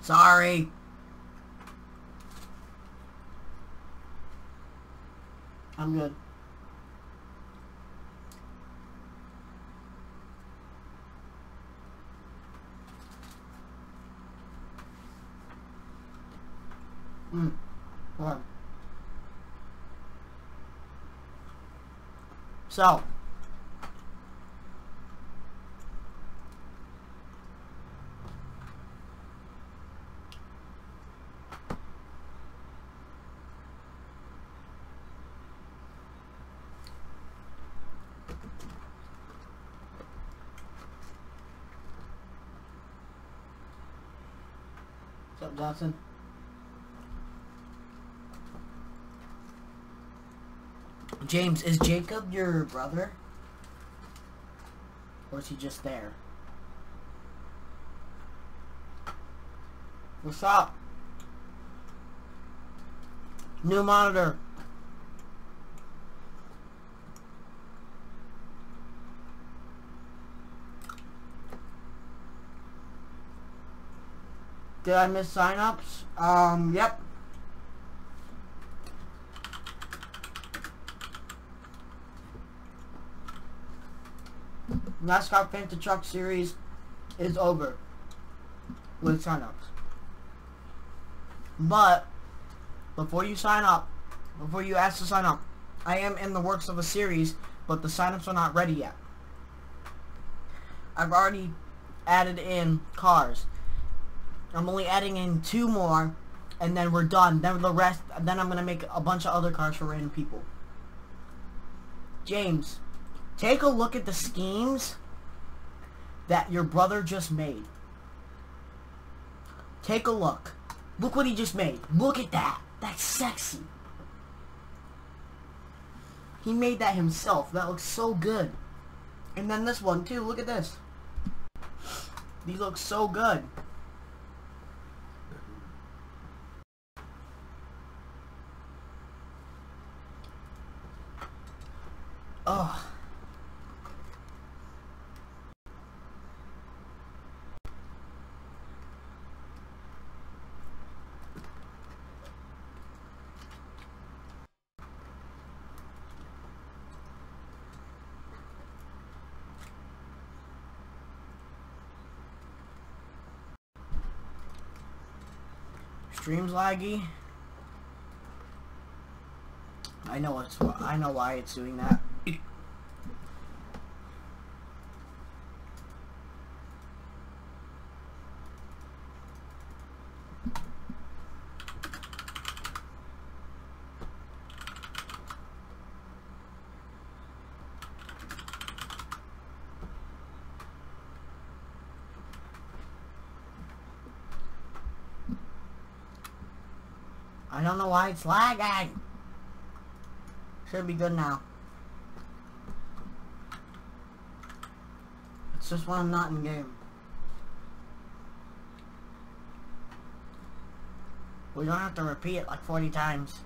Sorry. I'm good. Hold on. So. What's up, Johnson? James, is Jacob your brother? Or is he just there? What's up? New monitor. Did I miss sign-ups? Yep. NASCAR Phantom Truck Series is over with sign-ups. But before you sign up, before you ask to sign up, I am in the works of a series, but the sign-ups are not ready yet. I've already added in cars. I'm only adding in 2 more, and then we're done. Then the rest, then I'm gonna make a bunch of other cars for random people. James, take a look at the schemes that your brother just made. Take a look. Look what he just made. Look at that. That's sexy. He made that himself. That looks so good. And then this one too. Look at this. These look so good. Oh. Stream's laggy. I know why it's doing that. I don't know why it's lagging. Should be good now. It's just when I'm not in game. We don't have to repeat it like 40 times.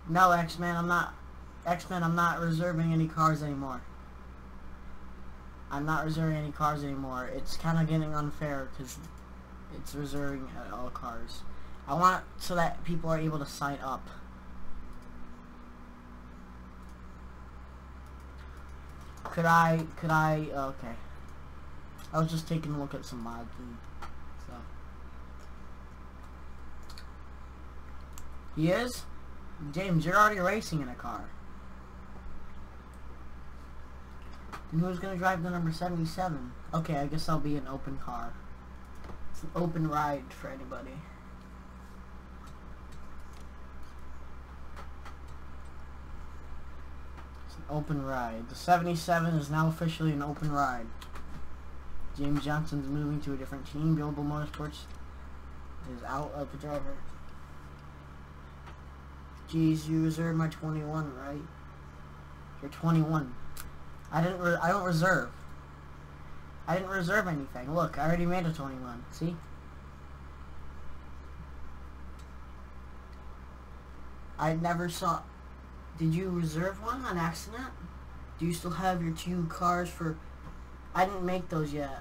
No, X-Men, I'm not reserving any cars anymore. I'm not reserving any cars anymore. It's kind of getting unfair because it's reserving all cars. I want it so that people are able to sign up. Could I, okay. I was just taking a look at some mods and stuff. He is? James, you're already racing in a car. And who's gonna drive the number 77? Okay, I guess I'll be an open car. It's an open ride for anybody. It's an open ride. The 77 is now officially an open ride. James Johnson's moving to a different team. Global Motorsports is out of the driver. Jeez, you reserved my 21, right? You're 21. I don't reserve. I didn't reserve anything. Look, I already made a 21. See? I never saw... Did you reserve one on accident? Do you still have your 2 cars for... I didn't make those yet.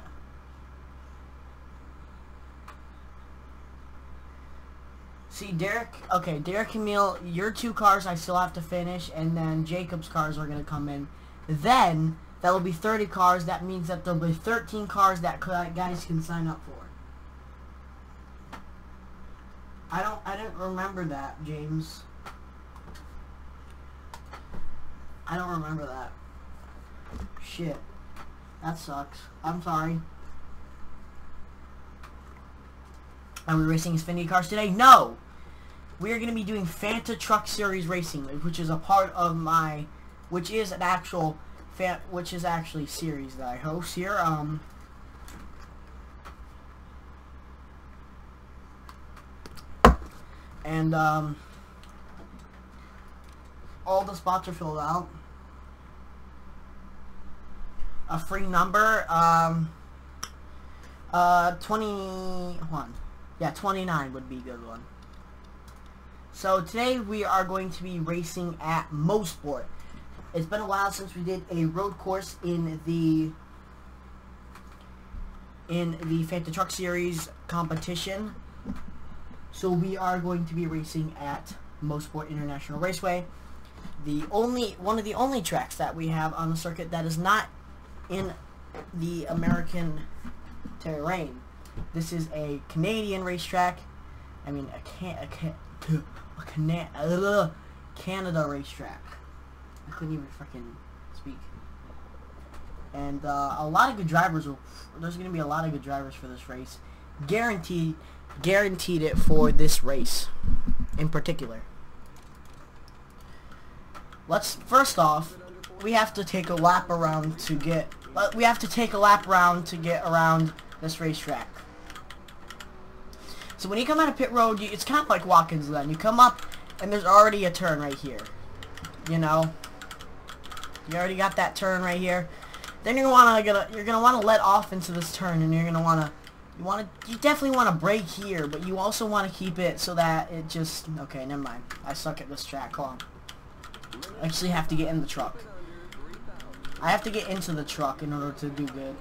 See, Derek and Emil, your 2 cars I still have to finish, and then Jacob's cars are going to come in. Then, that will be 30 cars. That means that there will be 13 cars that guys can sign up for. I didn't remember that, James. I don't remember that. Shit. That sucks. I'm sorry. Are we racing Xfinity cars today? No! We are going to be doing Fanta Truck Series Racing, which is a part of my... which is an actual... which is actually series that I host here. And, all the spots are filled out. A free number, 21. Yeah, 29 would be a good one. So today we are going to be racing at Mosport. It's been a while since we did a road course in the Fanta Truck Series competition. So we are going to be racing at Mosport International Raceway. One of the only tracks that we have on the circuit that is not in the American terrain. This is a Canadian racetrack. I mean, Canada racetrack. I couldn't even freaking speak. And a lot of good drivers there's going to be a lot of good drivers for this race. Guaranteed it for this race in particular. First off, we have to take a lap around to get around this racetrack. So when you come out of pit road, it's kind of like Watkins Glen. You come up and there's already a turn right here. You know, you already got that turn right here. Then you're gonna want to let off into this turn, and you definitely want to brake here, but you also want to keep it so that it just... Okay, never mind. I suck at this track. Hold on. I actually have to get in the truck. I have to get into the truck in order to do good.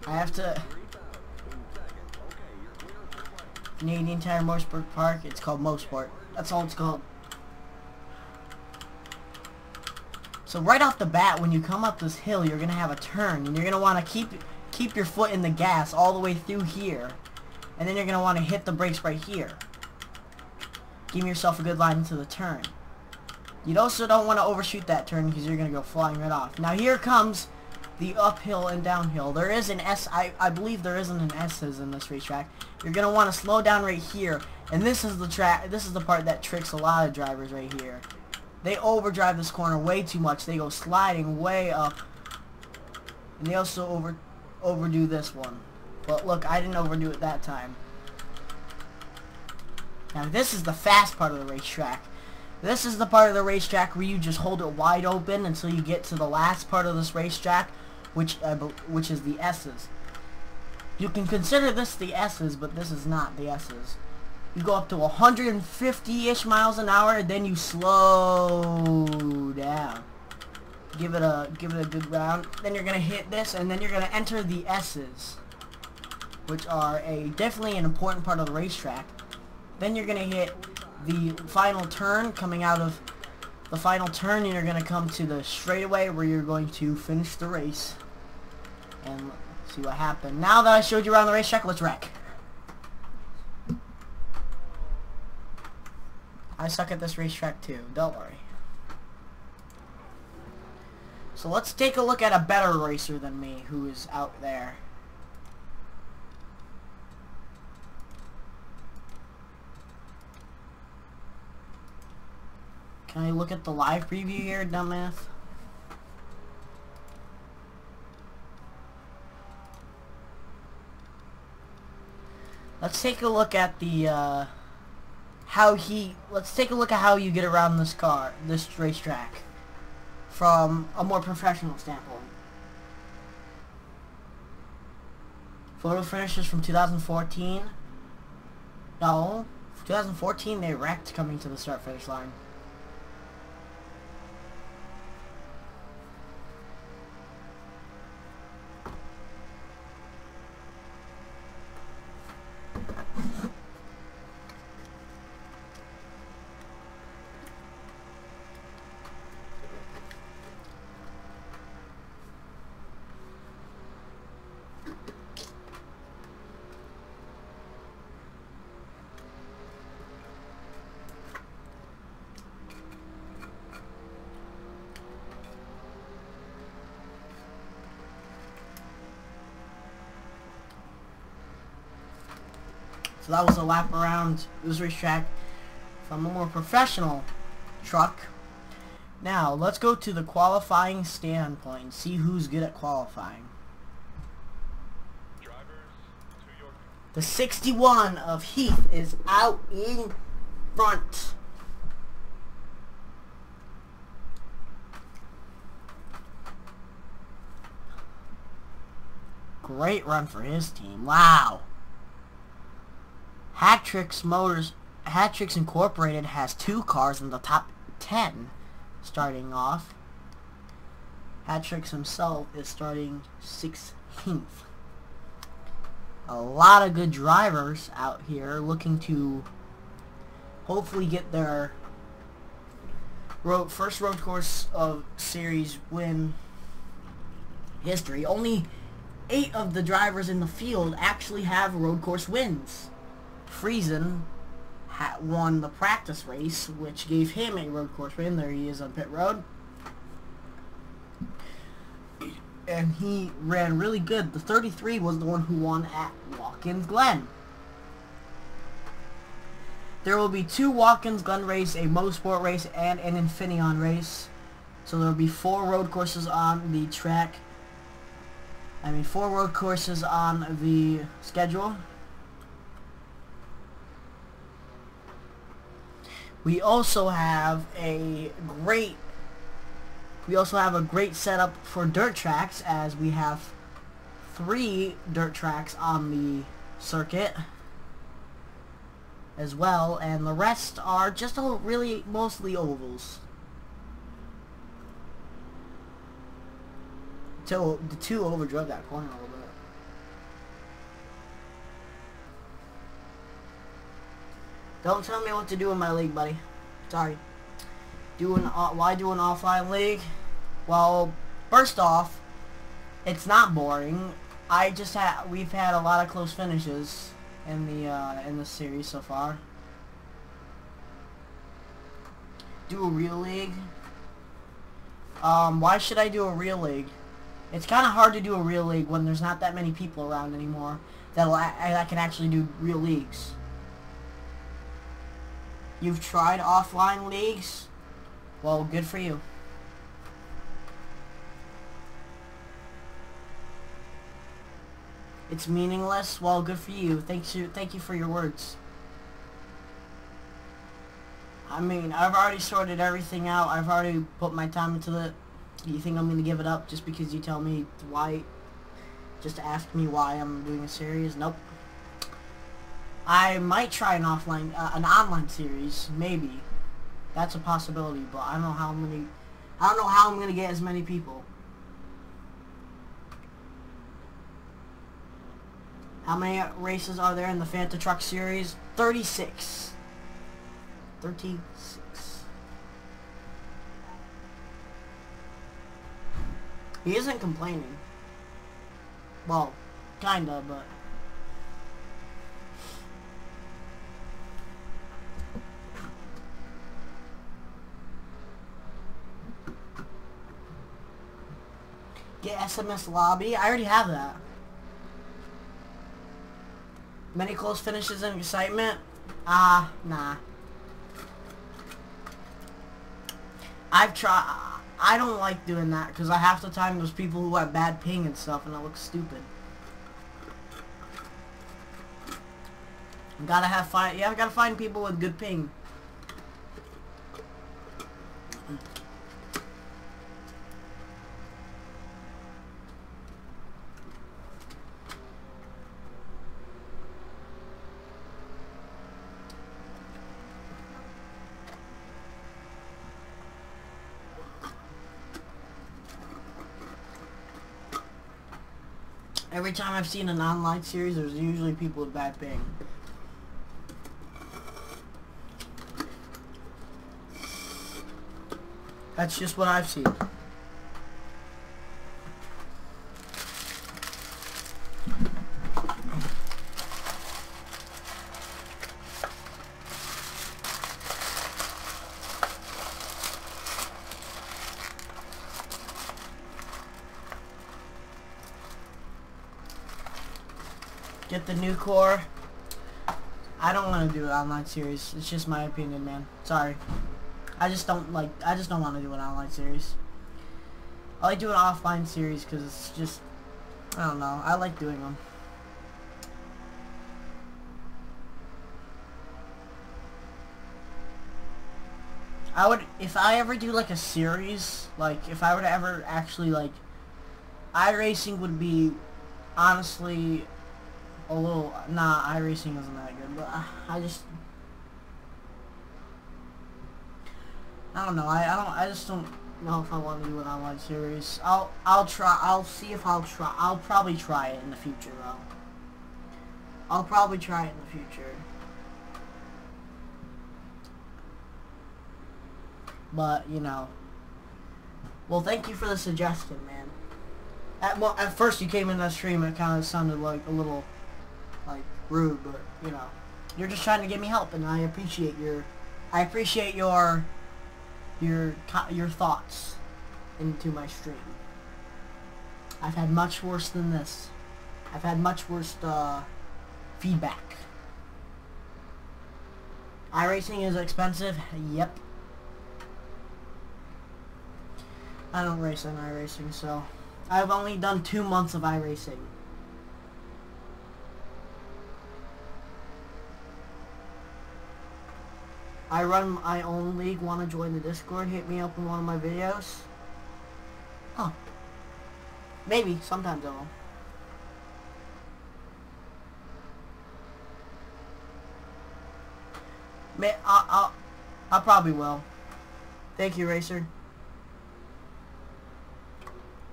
I have to... Canadian Tire Motorsport Park. It's called Mosport. That's all it's called. So right off the bat, when you come up this hill, you're gonna have a turn, and you're gonna want to keep your foot in the gas all the way through here, and then you're gonna want to hit the brakes right here. Give yourself a good line into the turn. You also don't want to overshoot that turn because you're gonna go flying right off. Now here comes the uphill and downhill. There is an S. I believe there isn't an S's in this racetrack. You're gonna want to slow down right here, and this is the track. This is the part that tricks a lot of drivers right here. They overdrive this corner way too much. They go sliding way up, and they also overdo this one. But look, I didn't overdo it that time. Now this is the fast part of the racetrack. This is the part of the racetrack where you just hold it wide open until you get to the last part of this racetrack, which is the S's. You can consider this the S's, but this is not the S's. You go up to 150-ish miles an hour, and then you slow down. Give it a good round. Then you're gonna hit this, and then you're gonna enter the S's, which are definitely an important part of the racetrack. Then you're gonna hit the final turn. Coming out of the final turn, and you're gonna come to the straightaway where you're going to finish the race. And let's see what happened. Now that I showed you around the racetrack, let's wreck. I suck at this racetrack too, don't worry. So let's take a look at a better racer than me who is out there. Can I look at the live preview here, dumbass? Let's take a look at the let's take a look at how you get around this racetrack from a more professional standpoint. Photo finishes from 2014. No, 2014 they wrecked coming to the start-finish line. So that was a lap around this racetrack from a more professional truck. Now, let's go to the qualifying standpoint, see who's good at qualifying. The 61 of Heath is out in front. Great run for his team. Wow. Hat Tricks Incorporated has 2 cars in the top 10 starting off. Hat Tricks himself is starting 16th. A lot of good drivers out here looking to hopefully get their first road course of series win history. Only 8 of the drivers in the field actually have road course wins. Friesen won the practice race, which gave him a road course win. There he is on pit road. And he ran really good. The 33 was the one who won at Watkins Glen. There will be 2 Watkins Glen race, a Motorsport race, and an Infineon race. So there will be 4 road courses on the track. 4 road courses on the schedule. We also have a great setup for dirt tracks, as we have 3 dirt tracks on the circuit as well, and the rest are just really mostly ovals. So the 2 overdrove that corner a little bit. Don't tell me what to do in my league, buddy. Sorry. Why do an offline league? Well, first off, it's not boring. We've had a lot of close finishes in the series so far. Do a real league? Why should I do a real league? It's kind of hard to do a real league when there's not that many people around anymore that can actually do real leagues. You've tried offline leagues? Well, good for you. It's meaningless? Well, good for you. Thank you for your words. I've already sorted everything out. I've already put my time into it. You think I'm going to give it up just because you tell me why? Just to ask me why I'm doing a series? Nope. I might try an online series, maybe. That's a possibility, but I don't know how I'm gonna get as many people. How many races are there in the Fanta Truck series? 36. 36. He isn't complaining. Well, kinda, but get SMS lobby. I already have that. Many close finishes and excitement. Nah. I've tried. I don't like doing that because half the time there's people who have bad ping and stuff, and it looks stupid. You gotta find people with good ping. Every time I've seen an online series, there's usually people with bad ping. That's just what I've seen. Get the new core. I don't want to do an online series. It's just my opinion, man. Sorry. I just don't want to do an online series. I like doing an offline series because it's just, I don't know. I like doing them. I would, if I ever do like a series, like if I were to ever actually like, iRacing would be honestly a little, nah, iRacing isn't that good, but I don't know, I just don't know if I want to do an online series. I'll probably try it in the future though. I'll probably try it in the future. But, you know. Well, thank you for the suggestion, man. At first you came in that stream, it kind of sounded like a little, like, rude, but, you know. You're just trying to give me help, and I appreciate your thoughts into my stream. I've had much worse than this. I've had much worse, feedback. iRacing is expensive? Yep. I don't race on iRacing, so I've only done 2 months of iRacing. I run my own league. Want to join the Discord? Hit me up in one of my videos. Huh. Maybe. Sometimes I will. I probably will. Thank you, Racer.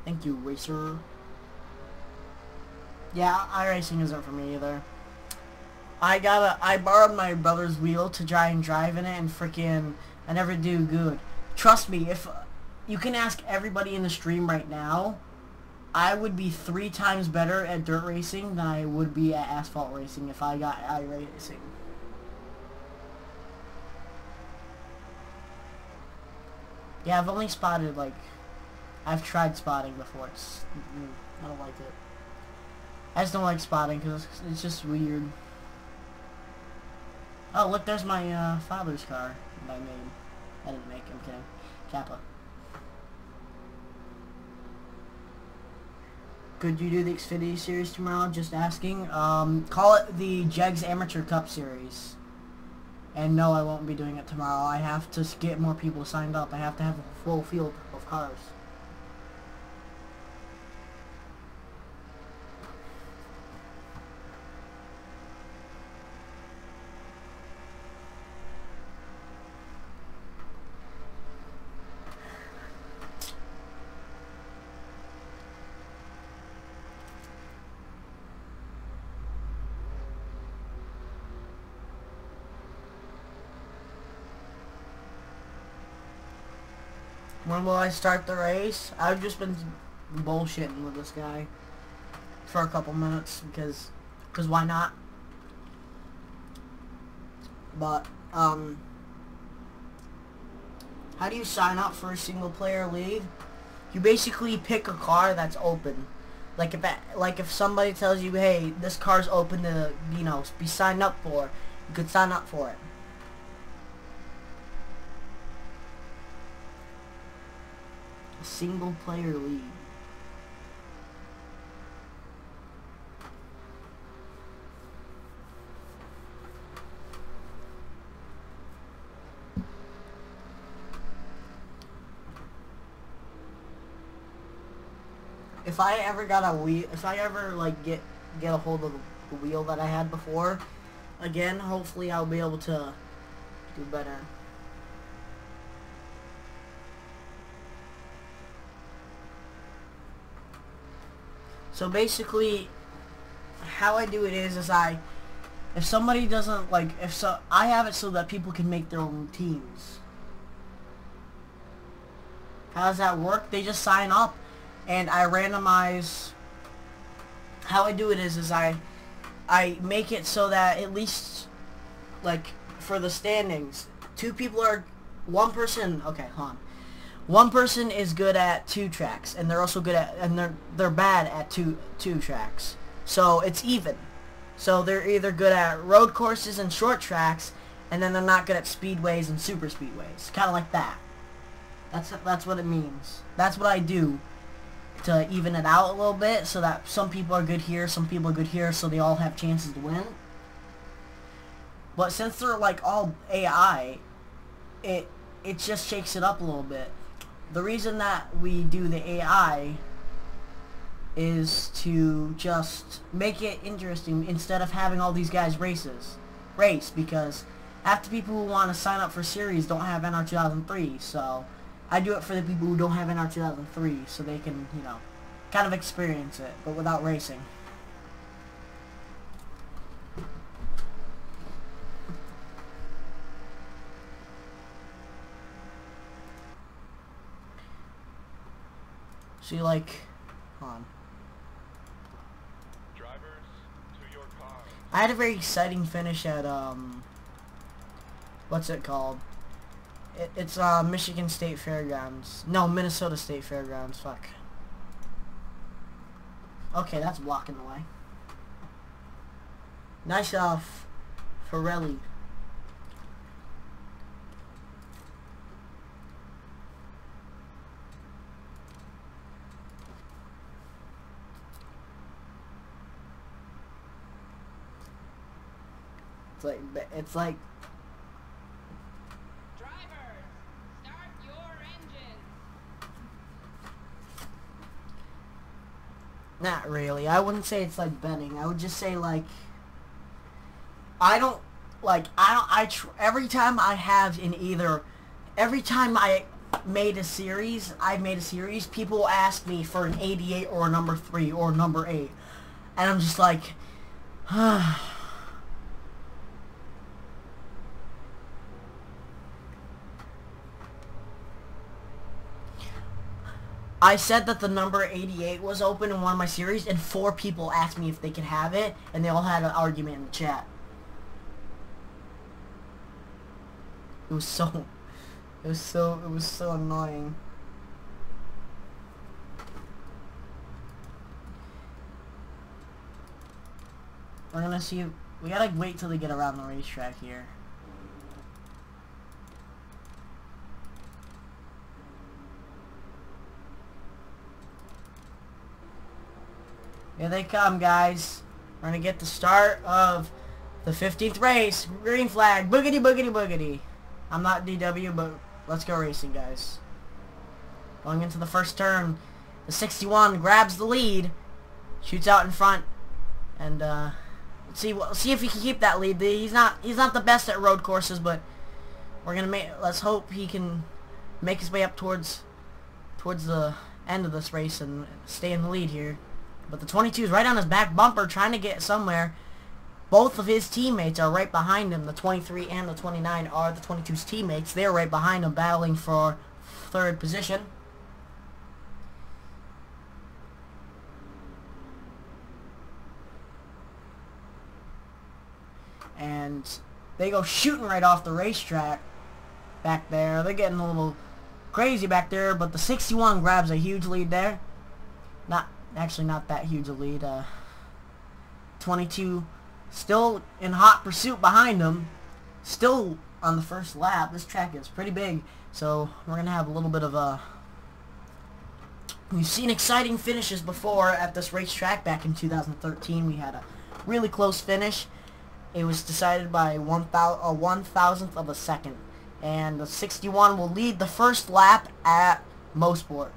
Thank you, Racer. Yeah, iRacing isn't for me either. I borrowed my brother's wheel to try and drive in it, and freaking, I never do good. Trust me, if you can ask everybody in the stream right now, I would be 3 times better at dirt racing than I would be at asphalt racing if I got iRacing. Yeah, I've only spotted, like, I've tried spotting before. I don't like it. I just don't like spotting because it's just weird. Oh, look, there's my father's car that I made. I didn't make him, kidding. Kappa. Could you do the Xfinity series tomorrow? Just asking. Call it the Jegs Amateur Cup series. And no, I won't be doing it tomorrow. I have to get more people signed up. I have to have a full field of cars. When will I start the race? I've just been bullshitting with this guy for a couple minutes because why not? But how do you sign up for a single player league? You basically pick a car that's open. Like if somebody tells you, hey, this car's open to, you know, be signed up for, you could sign up for it. Single player league. If I ever got a wheel, if I ever like get a hold of the wheel that I had before, again, hopefully I'll be able to do better. So basically, how I do it is if somebody doesn't like, I have it so that people can make their own teams. How does that work? They just sign up, and I randomize. How I do it is I make it so that at least, like, for the standings, one person is good at 2 tracks, and they're also good at, and they're bad at two tracks. So it's even. So they're either good at road courses and short tracks, and then they're not good at speedways and super speedways. Kind of like that. That's what it means. That's what I do to even it out a little bit, so that some people are good here, some people are good here, so they all have chances to win. But since they're like all AI, it just shakes it up a little bit. The reason that we do the AI is to just make it interesting instead of having all these guys race, because half the people who want to sign up for series don't have NR 2003, so I do it for the people who don't have NR 2003, so they can, you know, kind of experience it, but without racing. So you like, hold on. Drivers, to your car. I had a very exciting finish at, what's it called? It's Michigan State Fairgrounds. No, Minnesota State Fairgrounds. Fuck. Okay, that's blocking the way. Nice Ferrelli. It's like not really. I wouldn't say it's like betting. I would just say like every time I made a series, people will ask me for an 88 or a number 3 or number 8. And I'm just like, I said that the number 88 was open in one of my series, and 4 people asked me if they could have it, and they all had an argument in the chat. It was so annoying. We're gonna see. We gotta wait till they get around the racetrack here. Here they come, guys. We're gonna get the start of the 15th race. Green flag. Boogity, boogity, boogity. I'm not DW, but let's go racing, guys. Going into the first turn. The 61 grabs the lead. Shoots out in front. And, let's see if he can keep that lead. He's not the best at road courses, but let's hope he can make his way up towards the end of this race and stay in the lead here. But the 22 is right on his back bumper, trying to get somewhere. Both of his teammates are right behind him. The 23 and the 29 are the 22's teammates. They're right behind him, battling for 3rd position. And they go shooting right off the racetrack back there. They're getting a little crazy back there, but the 61 grabs a huge lead there. Actually not that huge a lead. 22 still in hot pursuit behind him. Still on the first lap. This track is pretty big, so we're going to have a little bit of a... We've seen exciting finishes before at this racetrack. Back in 2013, we had a really close finish. It was decided by a 1,000th of a second. And the 61 will lead the first lap at Mosport.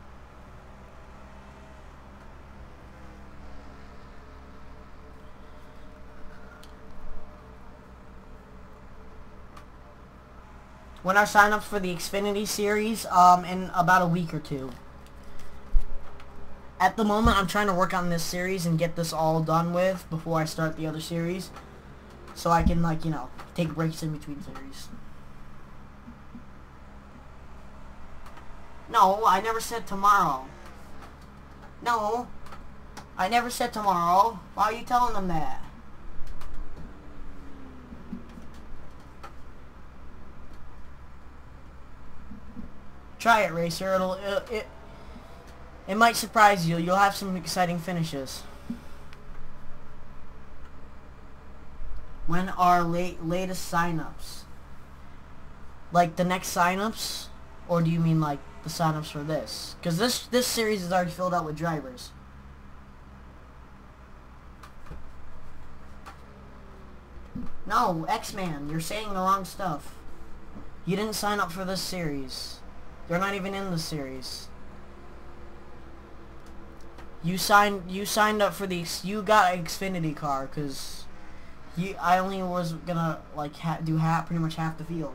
When our sign-ups for the Xfinity series in about a week or 2. At the moment, I'm trying to work on this series and get this all done with before I start the other series. So I can, like, you know, take breaks in between series. No, I never said tomorrow. No, I never said tomorrow. Why are you telling them that? Try it, Racer. It might surprise you. You'll have some exciting finishes. When are latest signups? Like the next signups, or do you mean like the signups for this? Because this series is already filled out with drivers. No, X-Man, you're saying the wrong stuff. You didn't sign up for this series. They're not even in the series. You signed up for the you got an Xfinity car because I only was gonna like do pretty much half the field.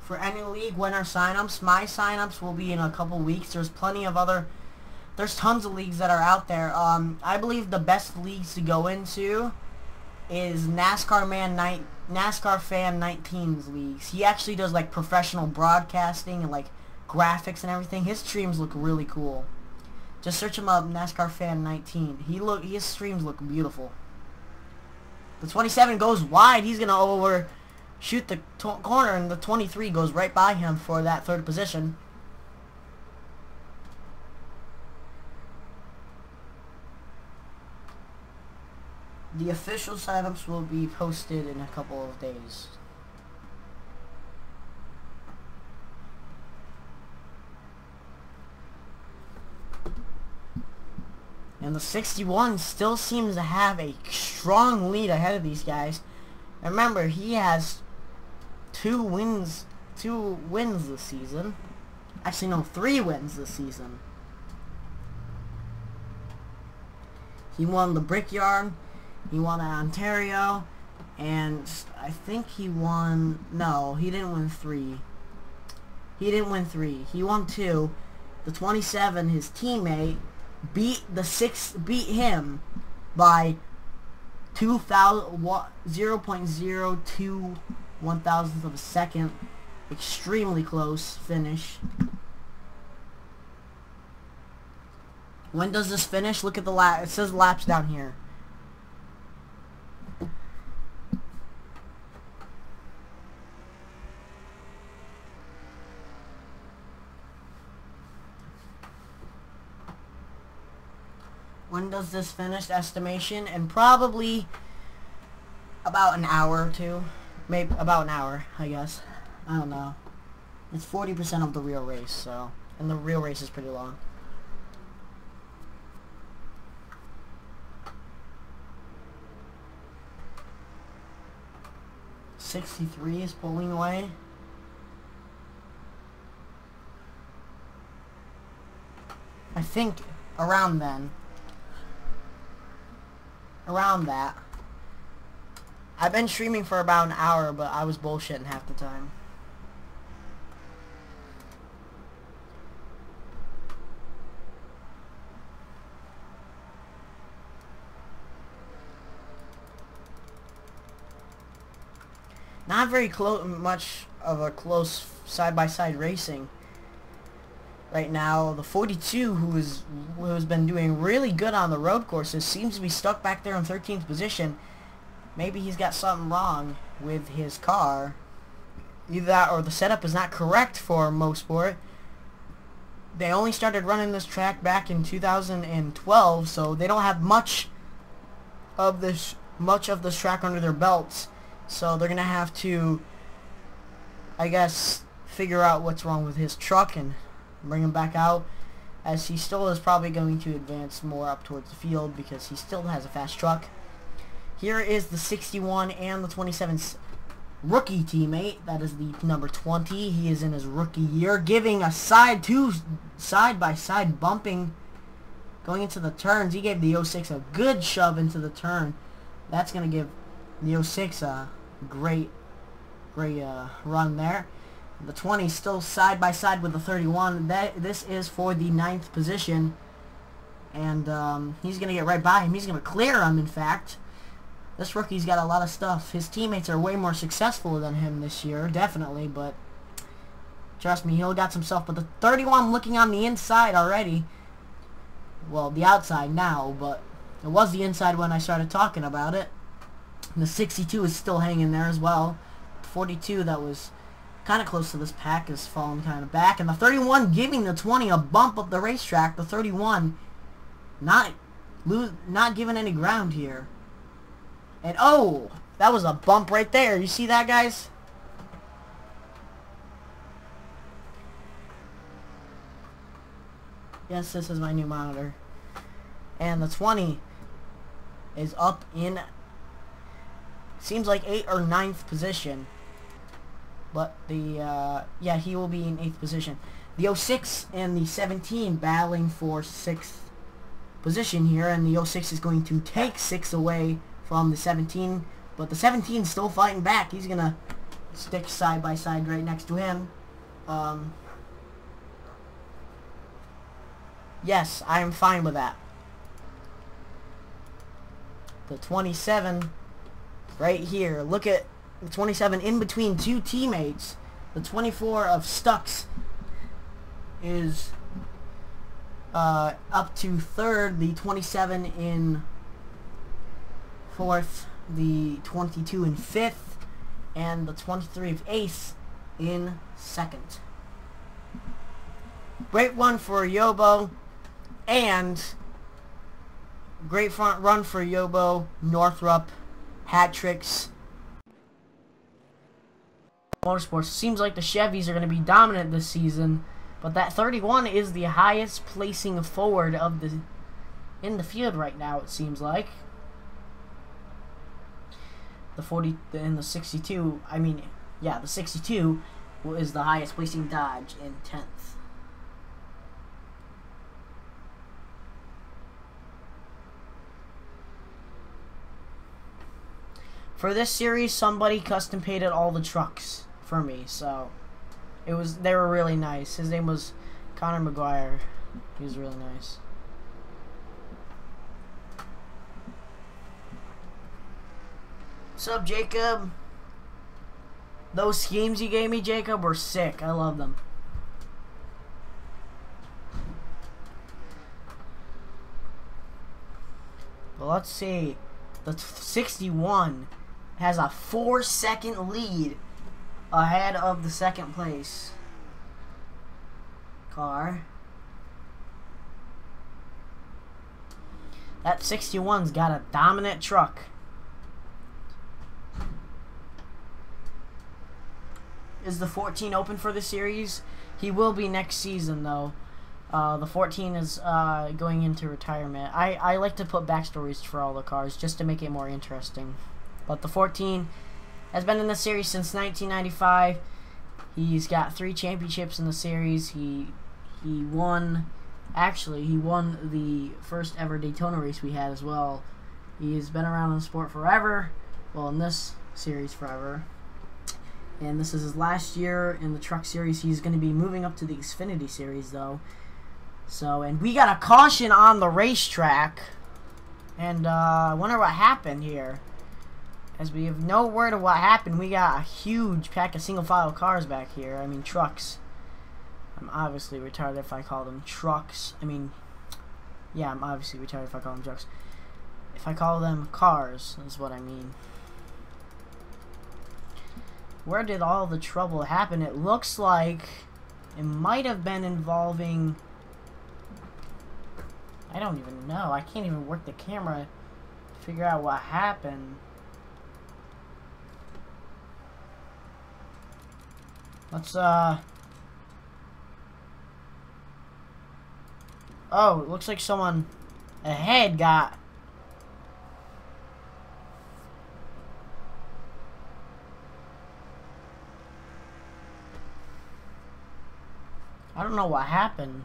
For any league, when are signups? My signups will be in a couple weeks. There's plenty of other. There's tons of leagues that are out there. I believe the best leagues to go into is NASCAR Fan 19's leagues. He actually does like professional broadcasting and like graphics and everything. His streams look really cool. Just search him up, NASCAR Fan 19. His streams look beautiful. The 27 goes wide. He's gonna overshoot the corner, and the 23 goes right by him for that third position. The official signups will be posted in a couple of days. And the 61 still seems to have a strong lead ahead of these guys. Remember, he has two wins this season. Actually, no, 3 wins this season. He won the Brickyard. He won at Ontario, and I think he won. No, he didn't win 3. He didn't win 3. He won 2. The 27, his teammate, beat him by 0.02 1,000th of a second. Extremely close finish. When does this finish? Look at the lap. It says laps down here. When does this finish? Estimation, and probably about an hour or two. Maybe about an hour, I guess. I don't know. It's 40% of the real race, so, and the real race is pretty long. .63 is pulling away. I think around then. Around that. I've been streaming for about an hour, but I was bullshitting half the time. Not very much of a close side-by-side racing right now. The 42, who has been doing really good on the road courses, seems to be stuck back there in 13th position. Maybe he's got something wrong with his car. Either that or the setup is not correct for Mosport. They only started running this track back in 2012, so they don't have much of this track under their belts. So they're gonna have to, I guess, figure out what's wrong with his truck and bring him back out, as he still is probably going to advance more up towards the field because he still has a fast truck. Here is the 61 and the 27's rookie teammate. That is the number 20. He is in his rookie year, giving a side-by-side bumping going into the turns. He gave the 06 a good shove into the turn. That's going to give the 06 a great run there. The 20 still side by side with the 31. This is for the 9th position. And he's going to get right by him. He's going to clear him, in fact. This rookie's got a lot of stuff. His teammates are way more successful than him this year, definitely. But trust me, he'll got some stuff. But the 31 looking on the inside already. Well, the outside now, but it was the inside when I started talking about it. And the 62 is still hanging there as well. 42 that was kind of close to this pack is falling kind of back. And the 31 giving the 20 a bump up the racetrack. The 31 not giving any ground here. And oh, that was a bump right there. You see that, guys? Yes, this is my new monitor. And the 20 is up in, seems like 8th or 9th position. But the, yeah, he will be in 8th position. The 06 and the 17 battling for 6th position here. And the 06 is going to take 6 away from the 17. But the 17 is still fighting back. He's going to stick side by side right next to him. Yes, I am fine with that. The 27 right here. Look at the 27 in between two teammates. The 24 of Stux is up to 3rd. The 27 in 4th. The 22 in 5th. And the 23 of 8th in 2nd. Great one for Yobo. And great front run for Yobo, Northrup, hat tricks. Motorsports. Seems like the Chevys are going to be dominant this season, but that 31 is the highest placing forward of in the field right now. It seems like the 40 and the 62. I mean, yeah, the 62 is the highest placing Dodge in 10th. For this series, somebody custom painted all the trucks for me, so they were really nice. His name was Connor McGuire. He was really nice. What's up, Jacob? Those schemes you gave me, Jacob, were sick. I love them. But let's see. The 61 has a 4-second lead ahead of the 2nd place car. That 61's got a dominant truck. Is the 14 open for the series? He will be next season, though. The 14 is going into retirement. I like to put backstories for all the cars just to make it more interesting. But the 14 has been in the series since 1995. He's got 3 championships in the series. He won, actually, he won the first ever Daytona race we had as well. He's been around in the sport forever. Well, in this series forever. And this is his last year in the truck series. He's going to be moving up to the Xfinity series, though. So, and we got a caution on the racetrack. And, I wonder what happened here. As we have no word of what happened, we got a huge pack of single-file cars back here. I mean, trucks. I'm obviously retarded if I call them trucks. I mean, yeah, I'm obviously retarded if I call them trucks. If I call them cars, is what I mean. Where did all the trouble happen? It looks like it might have been involving... I don't even know. I can't even work the camera to figure out what happened. Let's, Oh, it looks like someone ahead got... I don't know what happened.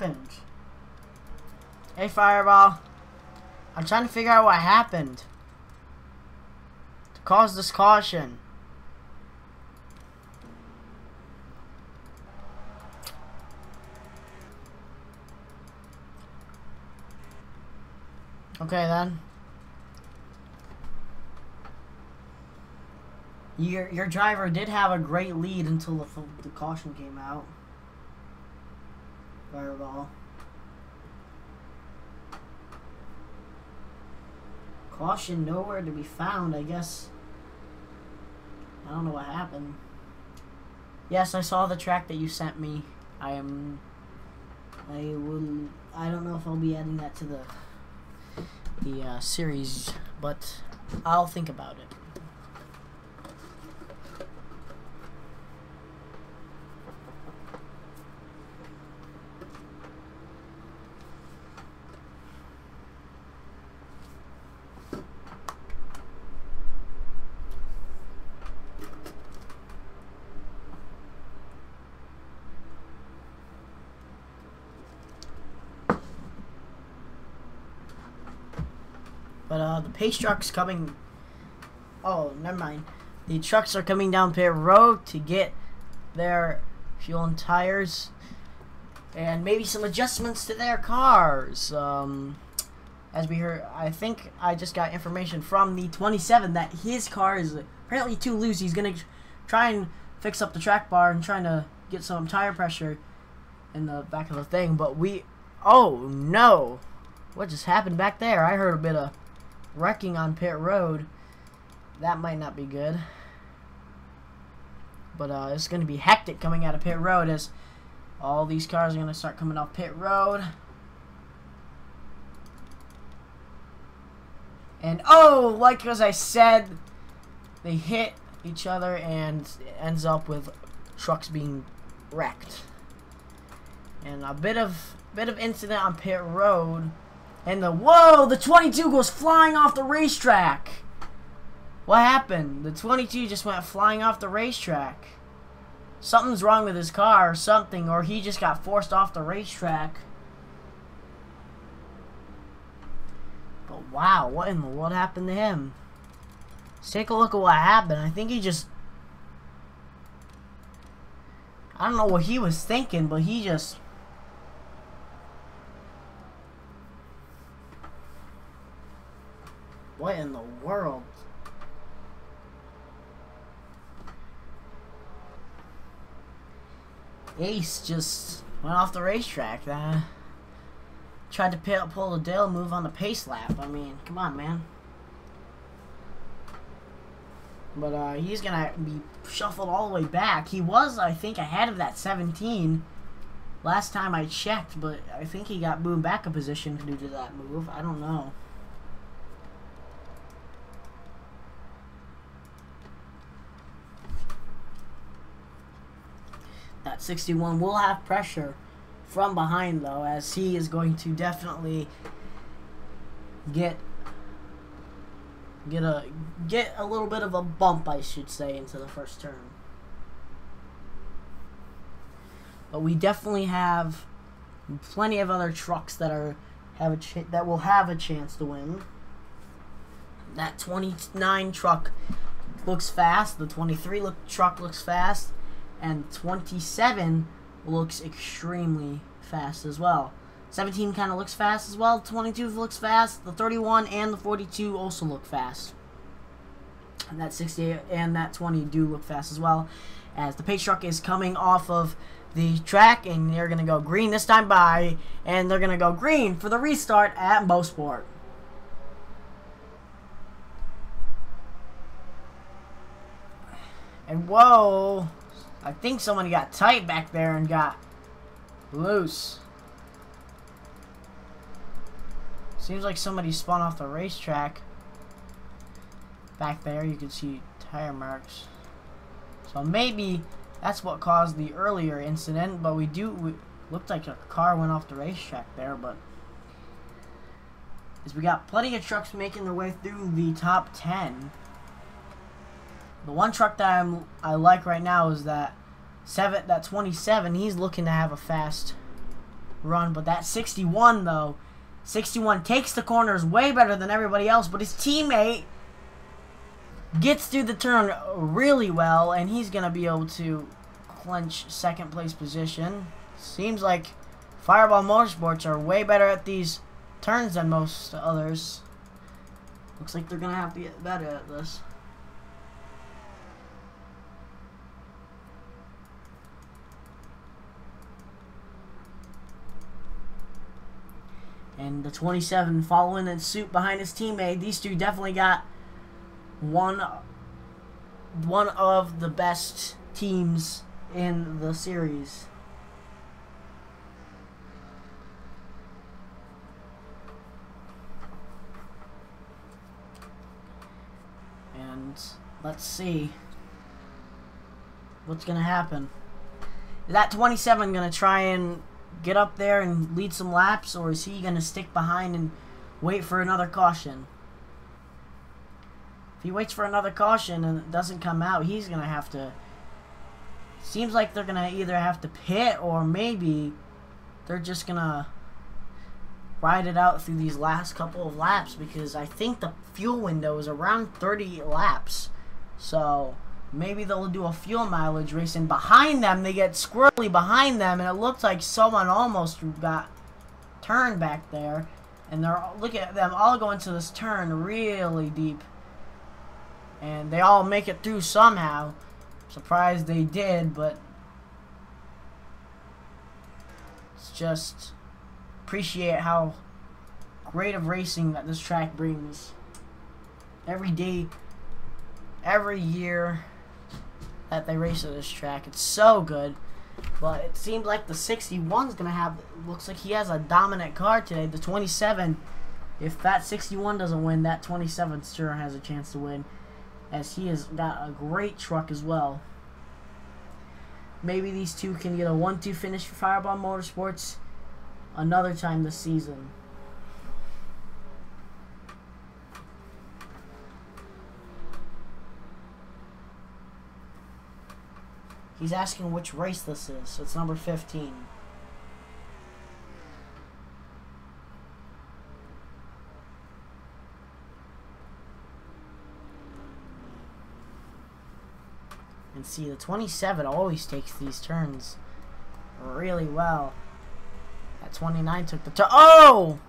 happened? Hey, Fireball. I'm trying to figure out what happened to cause this caution. Okay, then. Your driver did have a great lead until the caution came out. Fireball. Caution nowhere to be found, I guess. I don't know what happened. Yes, I saw the track that you sent me. I don't know if I'll be adding that to the series, but I'll think about it. But the pace truck's coming. Oh, never mind. The trucks are coming down pit road to get their fuel and tires, and maybe some adjustments to their cars. As we heard, I think I just got information from the 27 that his car is apparently too loose. He's gonna try and fix up the track bar and trying to get some tire pressure in the back of the thing. But oh no, what just happened back there? I heard a bit of wrecking on pit road. That might not be good. But it's going to be hectic coming out of pit road as all these cars are going to start coming off pit road. And oh, like as I said, they hit each other and it ends up with trucks being wrecked. And a bit of incident on pit road. And whoa, the 22 goes flying off the racetrack. What happened? The 22 just went flying off the racetrack. Something's wrong with his car or something, or he just got forced off the racetrack. But wow, what in the world happened to him? Let's take a look at what happened. I think he just... I don't know what he was thinking, but he just... What in the world? Ace just went off the racetrack. Tried to pull a Dale move on the pace lap. I mean, come on, man. But he's gonna be shuffled all the way back. He was, I think, ahead of that 17 last time I checked, but I think he got moved back a position due to that move. I don't know. That 61 will have pressure from behind, though, as he is going to definitely get a little bit of a bump, I should say, into the first turn. But we definitely have plenty of other trucks that will have a chance to win. That 29 truck looks fast. The 23 truck looks fast. And 27 looks extremely fast as well. 17 kind of looks fast as well. 22 looks fast. The 31 and the 42 also look fast. And that 68 and that 20 do look fast as well. As the pace truck is coming off of the track, and they're going to go green this time by, and they're going to go green for the restart at Mosport. And whoa, I think somebody got tight back there and got loose. Seems like somebody spun off the racetrack. Back there you can see tire marks. So maybe that's what caused the earlier incident, but we looked like a car went off the racetrack there, but as we got plenty of trucks making their way through the top 10. The one truck that I like right now is that 27. He's looking to have a fast run. But that 61, though, 61 takes the corners way better than everybody else. But his teammate gets through the turn really well, and he's going to be able to clinch second place position. Seems like Fireball Motorsports are way better at these turns than most others. Looks like they're going to have to get better at this. And the 27 following in suit behind his teammate. These two definitely got one of the best teams in the series. And let's see what's going to happen. Is that 27 going to try and get up there and lead some laps, or is he going to stick behind and wait for another caution? If he waits for another caution and it doesn't come out, he's going to have to... Seems like they're going to either have to pit, or maybe they're just going to ride it out through these last couple of laps, because I think the fuel window is around 30 laps. So maybe they'll do a fuel mileage race, and behind them, they get squirrely behind them, and it looks like someone almost got turned back there. And they're, look at them all going to this turn really deep. And they all make it through somehow. Surprised they did, but it's just appreciate how great of racing that this track brings. Every day, every year that they race at this track, it's so good. But it seems like the 61's gonna have, looks like he has a dominant car today. The 27, if that 61 doesn't win, that 27 sure has a chance to win, as he has got a great truck as well. Maybe these two can get a 1-2 finish for Fireball Motorsports another time this season. He's asking which race this is, so it's number 15. And see, the 27 always takes these turns really well. That 29 took the turn. Oh!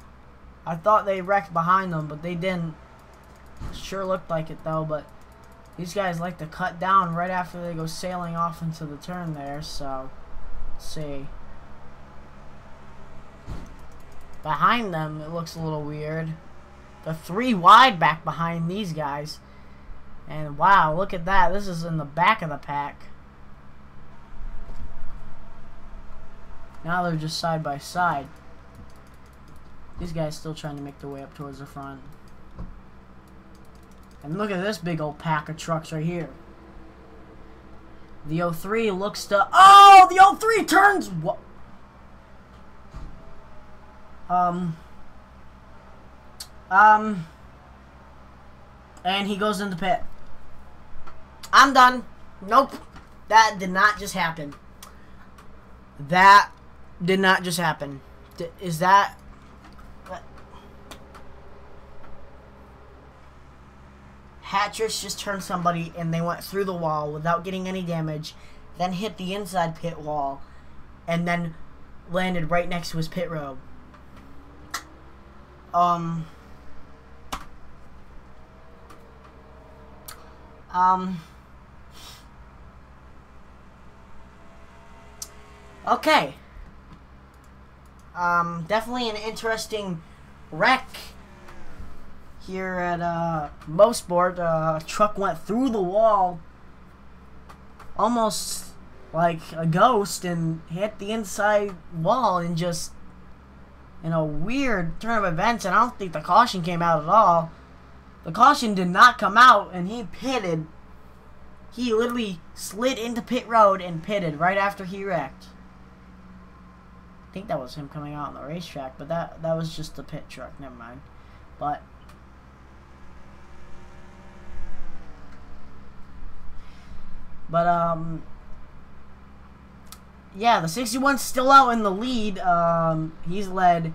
I thought they wrecked behind them, but they didn't. Sure looked like it, though, but these guys like to cut down right after they go sailing off into the turn there, so let's see. Behind them, it looks a little weird. The 3 wide back behind these guys. And wow, look at that. This is in the back of the pack. Now they're just side by side. These guys still trying to make their way up towards the front. And look at this big old pack of trucks right here. The 03 looks to... Oh! The 03 turns... What? And he goes into pit. I'm done. Nope. That did not just happen. That did not just happen. Is that... Hatrix just turned somebody and they went through the wall without getting any damage, then hit the inside pit wall, and then landed right next to his pit road. Okay. Definitely an interesting wreck here at Mosport. Truck went through the wall almost like a ghost and hit the inside wall, and just in a weird turn of events, and I don't think the caution came out at all. The caution did not come out, and he pitted. He literally slid into pit road and pitted right after he wrecked. I think that was him coming out on the racetrack, but that was just the pit truck. Never mind. But yeah, the 61's still out in the lead. He's led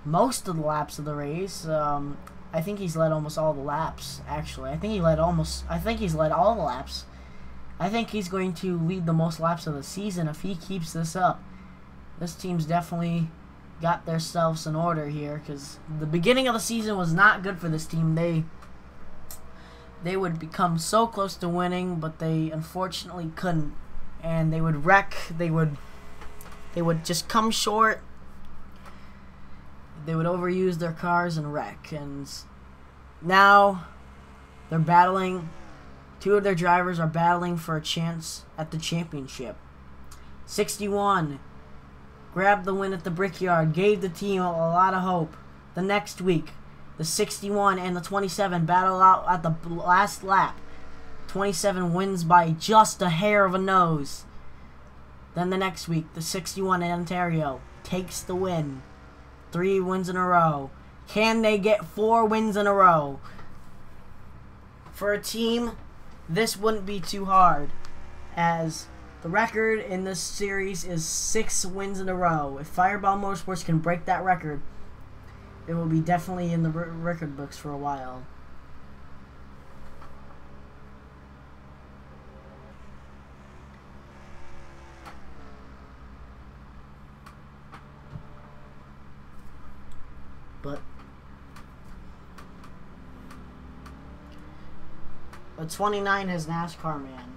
most of the laps of the race. I think he's led almost all the laps, actually. I think he's led all the laps. I think he's going to lead the most laps of the season if he keeps this up. This team's definitely got themselves in order here, because the beginning of the season was not good for this team. They would become so close to winning, but they unfortunately couldn't. And they would wreck. They would just come short. They would overuse their cars and wreck. And now they're battling. Two of their drivers are battling for a chance at the championship. 61 grabbed the win at the Brickyard, gave the team a lot of hope. The next week, the 61 and the 27 battle out at the last lap. 27 wins by just a hair of a nose. Then the next week, the 61 in Ontario takes the win. 3 wins in a row. Can they get 4 wins in a row? For a team, this wouldn't be too hard, as the record in this series is 6 wins in a row. If Fireball Motorsports can break that record, it will be definitely in the record books for a while. But a 29 is NASCAR, man.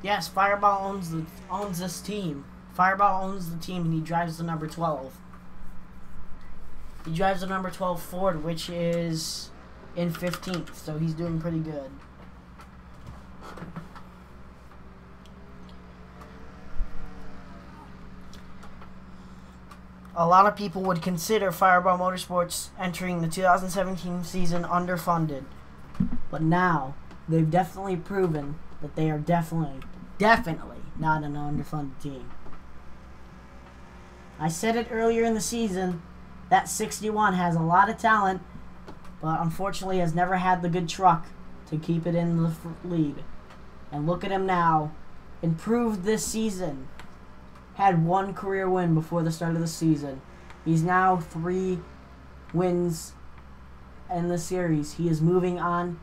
Yes, Fireball owns this team. Fireball owns the team, and he drives the number 12. He drives the number 12 Ford, which is in 15th, so he's doing pretty good. A lot of people would consider Fireball Motorsports entering the 2017 season underfunded, but now they've definitely proven that they are definitely not an underfunded team. I said it earlier in the season, that 61 has a lot of talent, but unfortunately has never had the good truck to keep it in the lead. And look at him now, improved this season. Had 1 career win before the start of the season. He's now 3 wins in the series. He is moving on.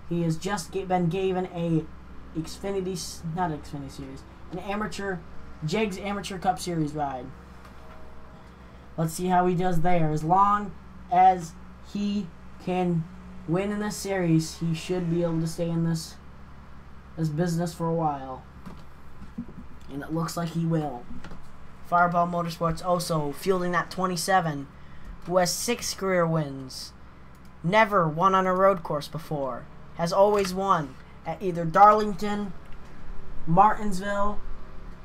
He has just been given an Jegs Amateur Cup Series ride. Let's see how he does there. As long as he can win in this series, he should be able to stay in this business for a while. And it looks like he will. Fireball Motorsports also fielding that 27, who has 6 career wins. Never won on a road course before. Has always won at either Darlington, Martinsville,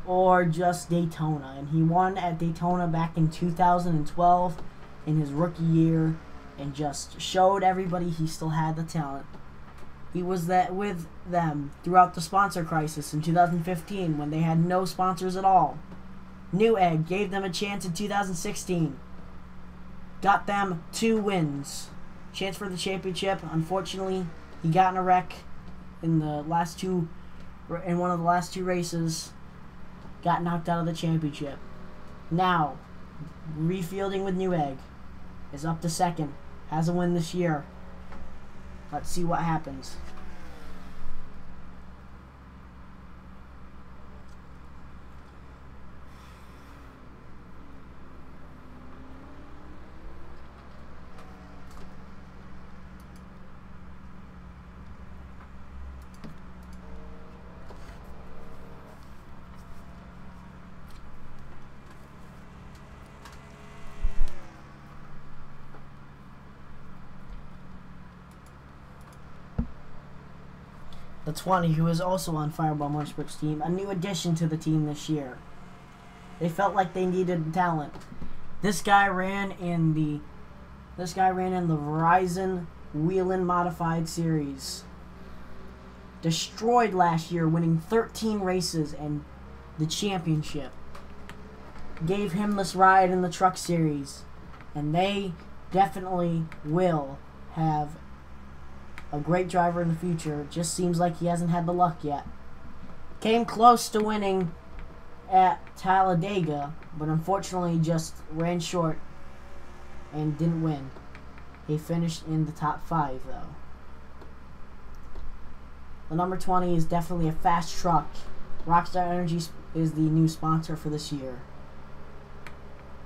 or just Daytona. And he won at Daytona back in 2012 in his rookie year and just showed everybody he still had the talent. He was with them throughout the sponsor crisis in 2015 when they had no sponsors at all. Newegg gave them a chance in 2016. Got them 2 wins. Chance for the championship. Unfortunately, he got in a wreck in one of the last 2 races. Got knocked out of the championship. Now, refielding with Newegg is up to 2nd. Has a win this year. Let's see what happens. The 20, who is also on Fireball Motorsports team, a new addition to the team this year. They felt like they needed talent. This guy ran in the Verizon Whelen Modified Series. Destroyed last year, winning 13 races and the championship. gave him this ride in the Truck Series, and they definitely will have a great driver in the future. It just seems like he hasn't had the luck yet. Came close to winning at Talladega, but unfortunately just ran short and didn't win. He finished in the top 5 though. The number 20 is definitely a fast truck. Rockstar Energy is the new sponsor for this year.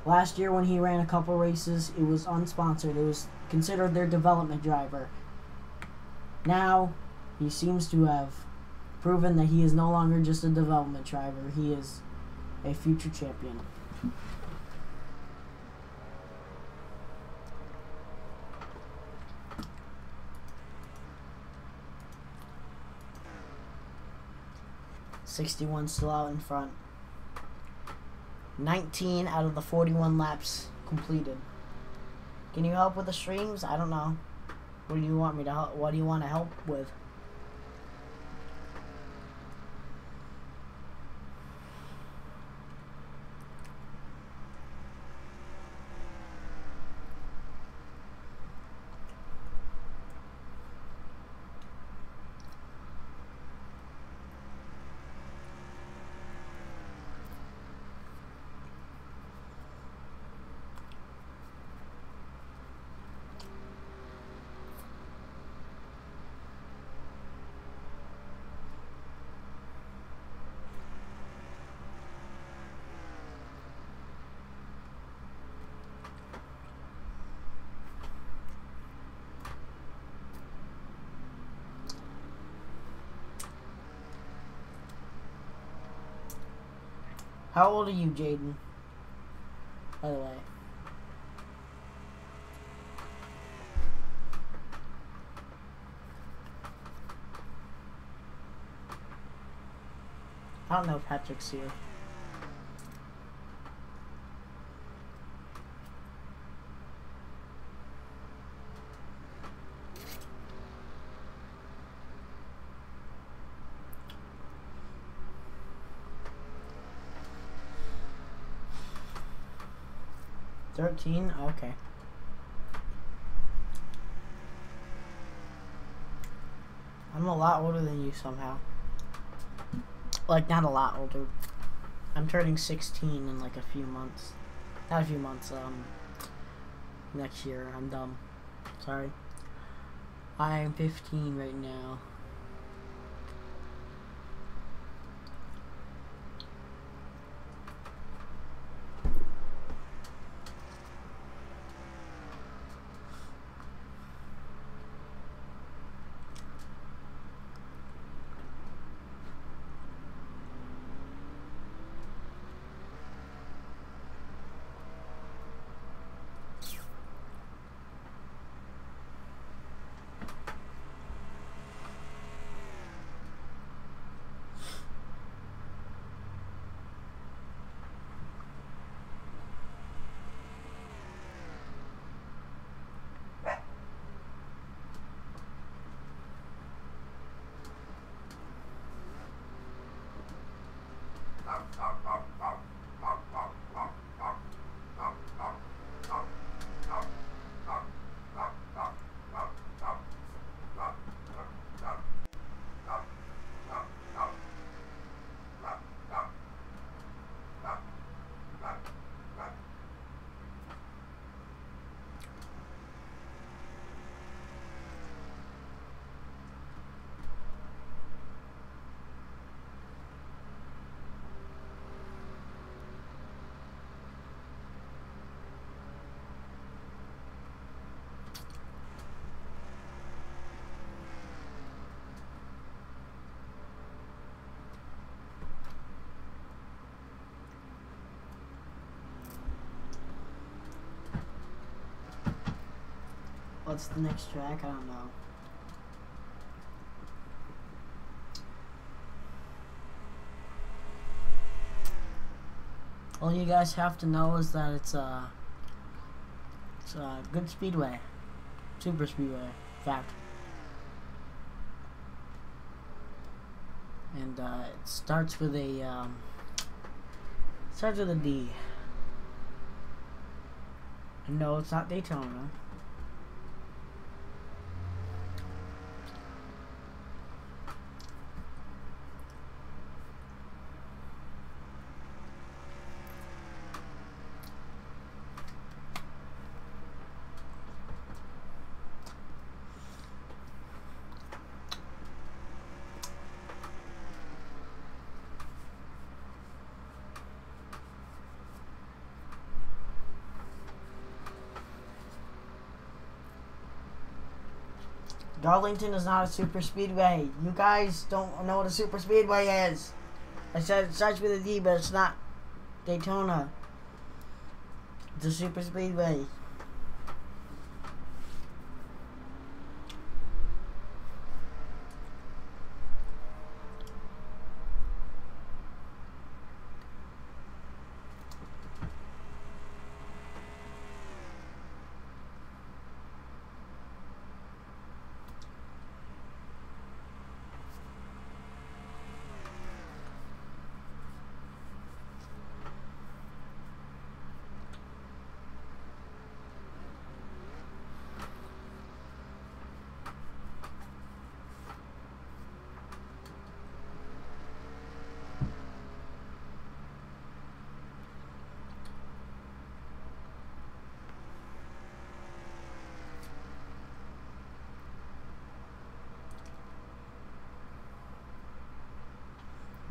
Last year when he ran a couple races, it was unsponsored. It was considered their development driver. Now, he seems to have proven that he is no longer just a development driver. He is a future champion. '61 still out in front. 19 out of the 41 laps completed. Can you help with the streams? I don't know. What do you want me to help? What do you want to help with? How old are you, Jaden? By the way. I don't know if Patrick's here. $13? Okay. I'm a lot older than you somehow. Like, not a lot older. I'm turning 16 in like a few months. Not a few months, next year. I'm dumb. Sorry. I'm 15 right now. What's the next track? I don't know. All you guys have to know is that it's a good speedway. Super speedway, in fact. And it starts with a D. No, it's not Daytona. Darlington is not a super speedway. You guys don't know what a super speedway is. I said it starts with a D, but it's not Daytona. It's a super speedway.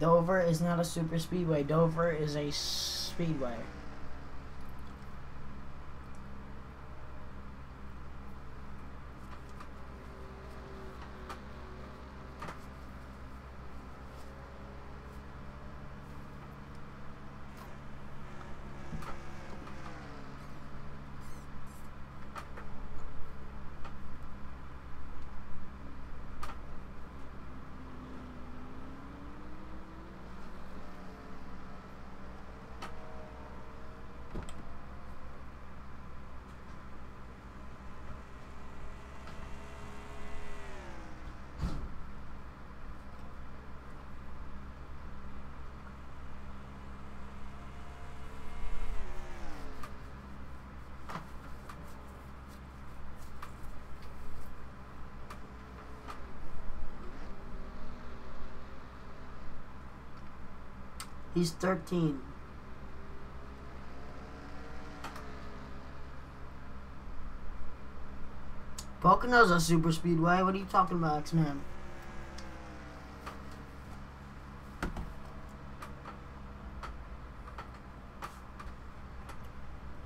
Dover is not a super speedway. Dover is a speedway. He's 13. Pocono's a super speedway. What are you talking about, X-Man?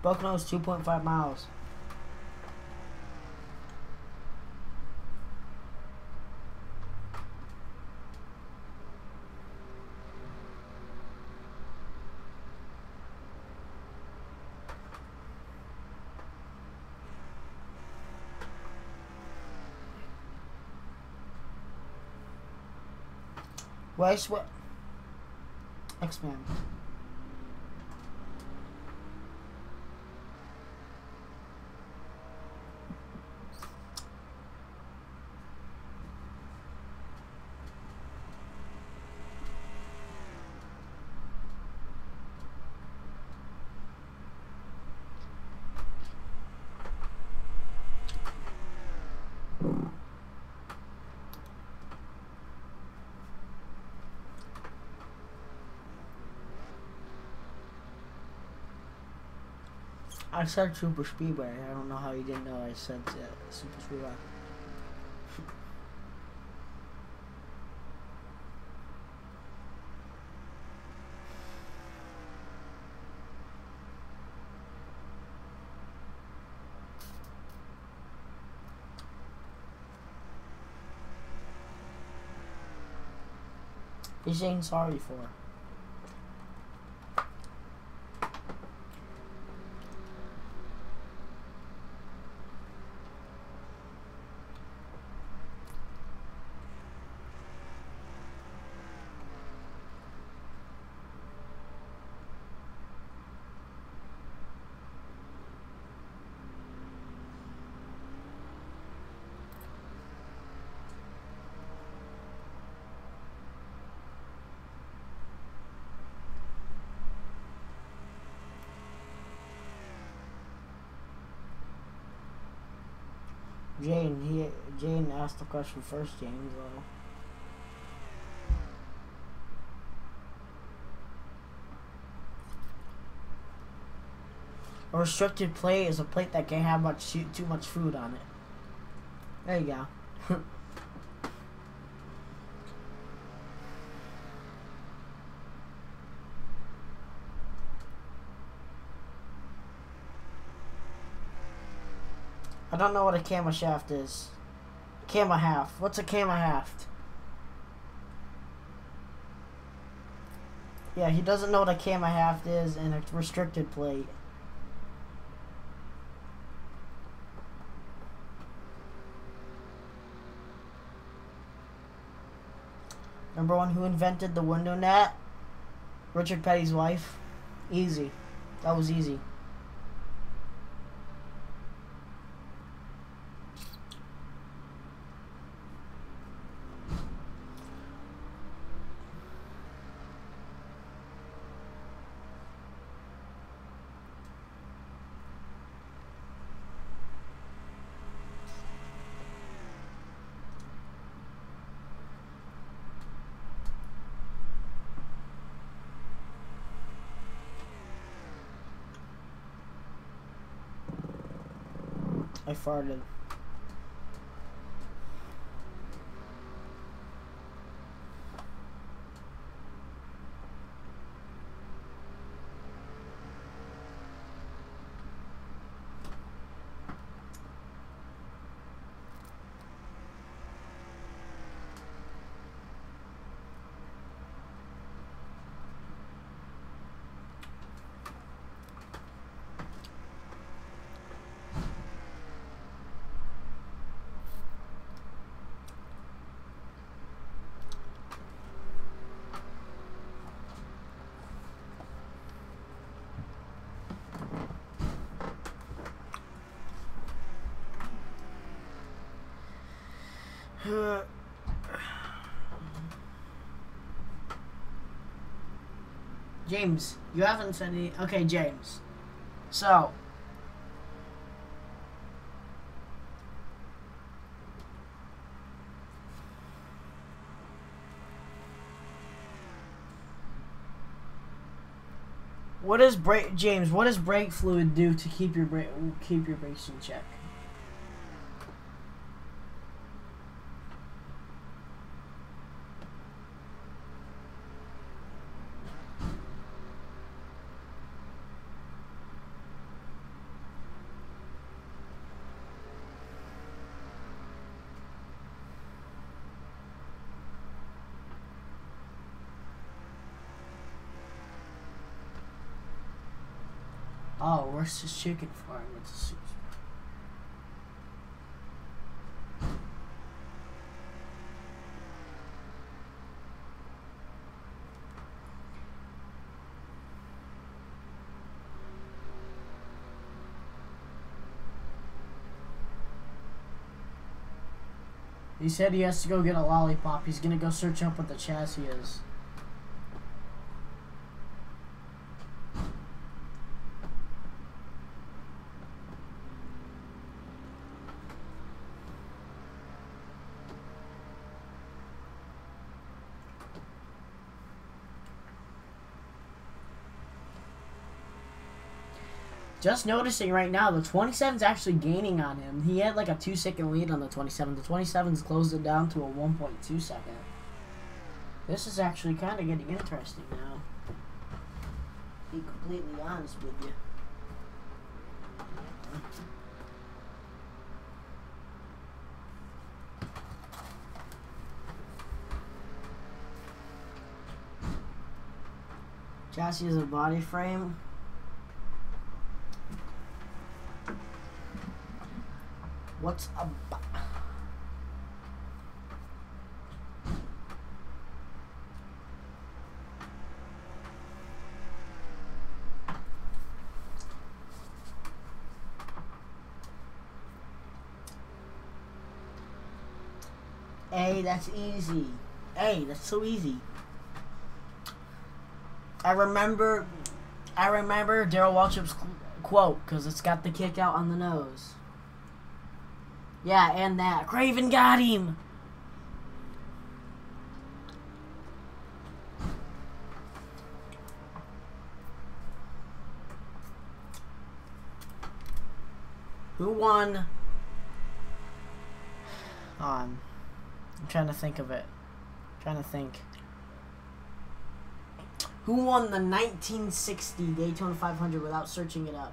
Pocono's 2.5 miles. Why what? X-Man. I said super speedway. I don't know how you didn't know I said super speedway. He's saying sorry for. Jane asked the question first, James, though. A restricted plate is a plate that can't have too much food on it. There you go. I don't know what a camera shaft is. Camera haft. What's a camera haft? Yeah, he doesn't know what a camera haft is and a restricted plate. Number one, who invented the window net? Richard Petty's wife. Easy. That was easy. I farted. James, you haven't said any. Okay, James. So, what does James? What does brake fluid do to keep your brakes in check? Oh, where's this chicken farm? It's a super. He said he has to go get a lollipop. He's gonna go search up what the chassis is. Just noticing right now, the 27's actually gaining on him. He had like a 2-second lead on the 27. The 27's closed it down to a 1.2 second. This is actually kind of getting interesting now. To be completely honest with you. Chassis is a body frame. What's a Hey, that's easy. Hey, that's so easy. I remember Daryl Waltrip's quote because it's got the kick out on the nose. Yeah, and that. Craven got him! Who won? I'm trying to think of it. Who won the 1960 Daytona 500 without searching it up?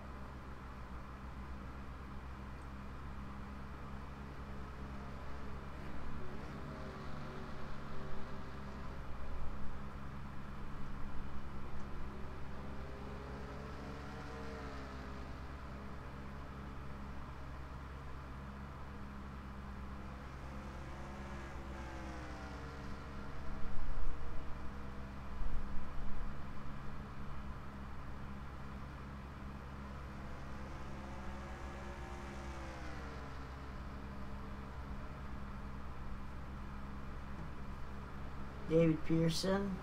David Pearson.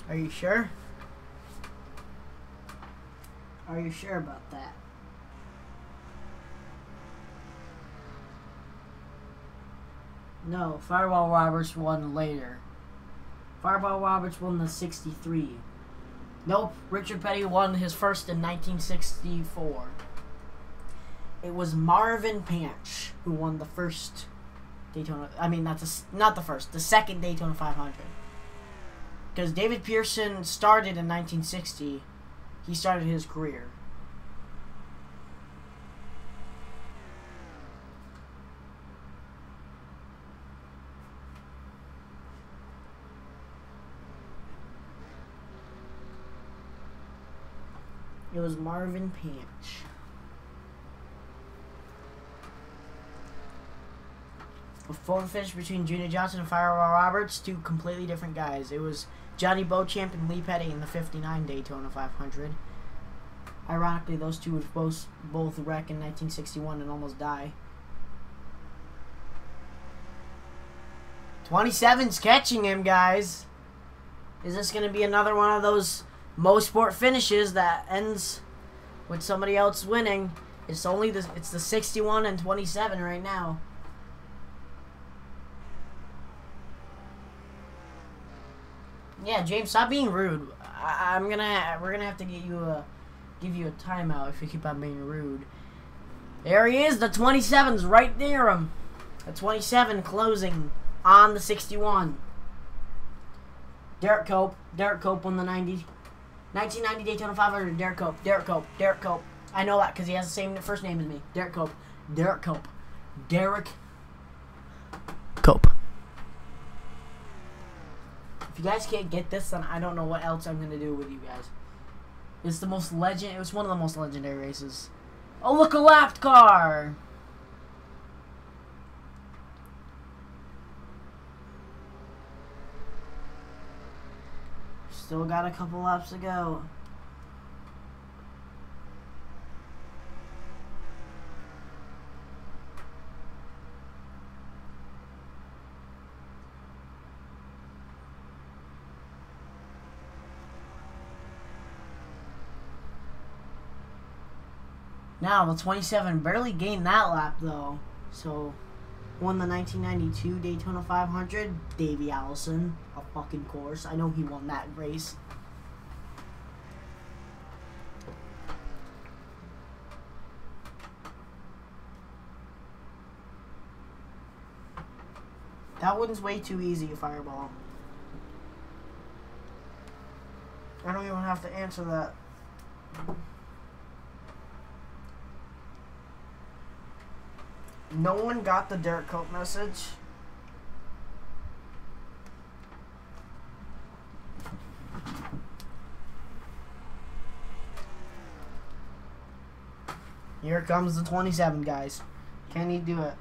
Are you sure? Are you sure about that? No, Fireball Roberts won later. Fireball Roberts won the 63. Nope, Richard Petty won his first in 1964. It was Marvin Panch who won the first Daytona. I mean, not the first, the second Daytona 500. Because David Pearson started in 1960. He started his career. It was Marvin Panch. A photo finish between Junior Johnson and Fireball Roberts, two completely different guys. It was Johnny Beauchamp and Lee Petty in the 59 Daytona 500. Ironically, those two would both wreck in 1961 and almost die. 27's catching him, guys. Is this going to be another one of those Mosport finishes that ends with somebody else winning? It's the 61 and 27 right now. Yeah, James, stop being rude. We're gonna have to give you a timeout if you keep on being rude. There he is. The 27's right near him. The 27 closing on the 61. Derek Cope won the 1990 Daytona 500. Derek Cope. I know that because he has the same first name as me. Derek Cope. If you guys can't get this, then I don't know what else I'm going to do with you guys. It was one of the most legendary races. Oh, look, a lapped car! Still got a couple laps to go. Now, the 27 barely gained that lap, though. So, won the 1992 Daytona 500. Davey Allison, a fucking course. I know he won that race. That one's way too easy, Fireball. I don't even have to answer that. No one got the Derek Cope message. Here comes the 27, guys. Can he do it?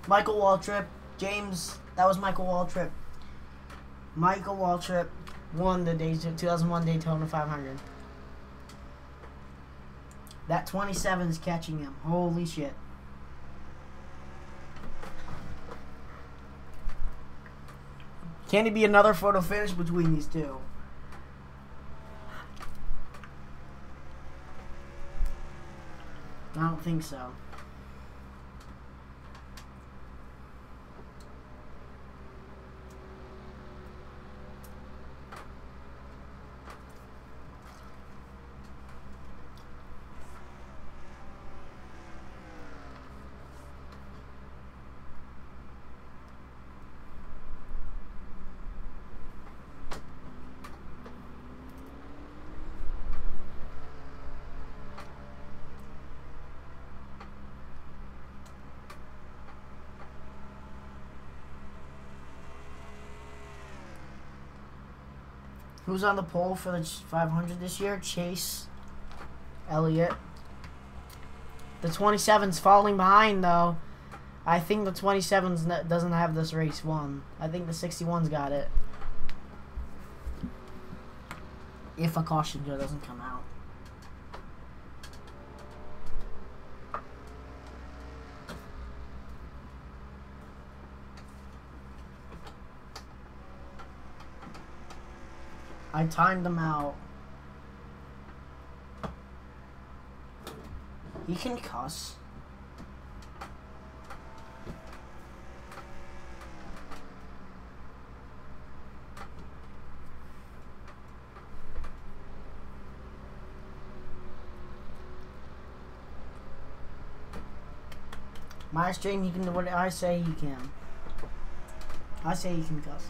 Michael Waltrip. James, that was Michael Waltrip. Michael Waltrip won the 2001 Daytona 500. That 27's catching him. Holy shit. Can it be another photo finish between these two? I don't think so. Who's on the pole for the 500 this year? Chase Elliott. The 27's falling behind, though. I think the 27's doesn't have this race won. I think the 61's got it. If a caution car doesn't come out. I timed him out. He can cuss. My stream, he can do what I say he can. I say he can cuss.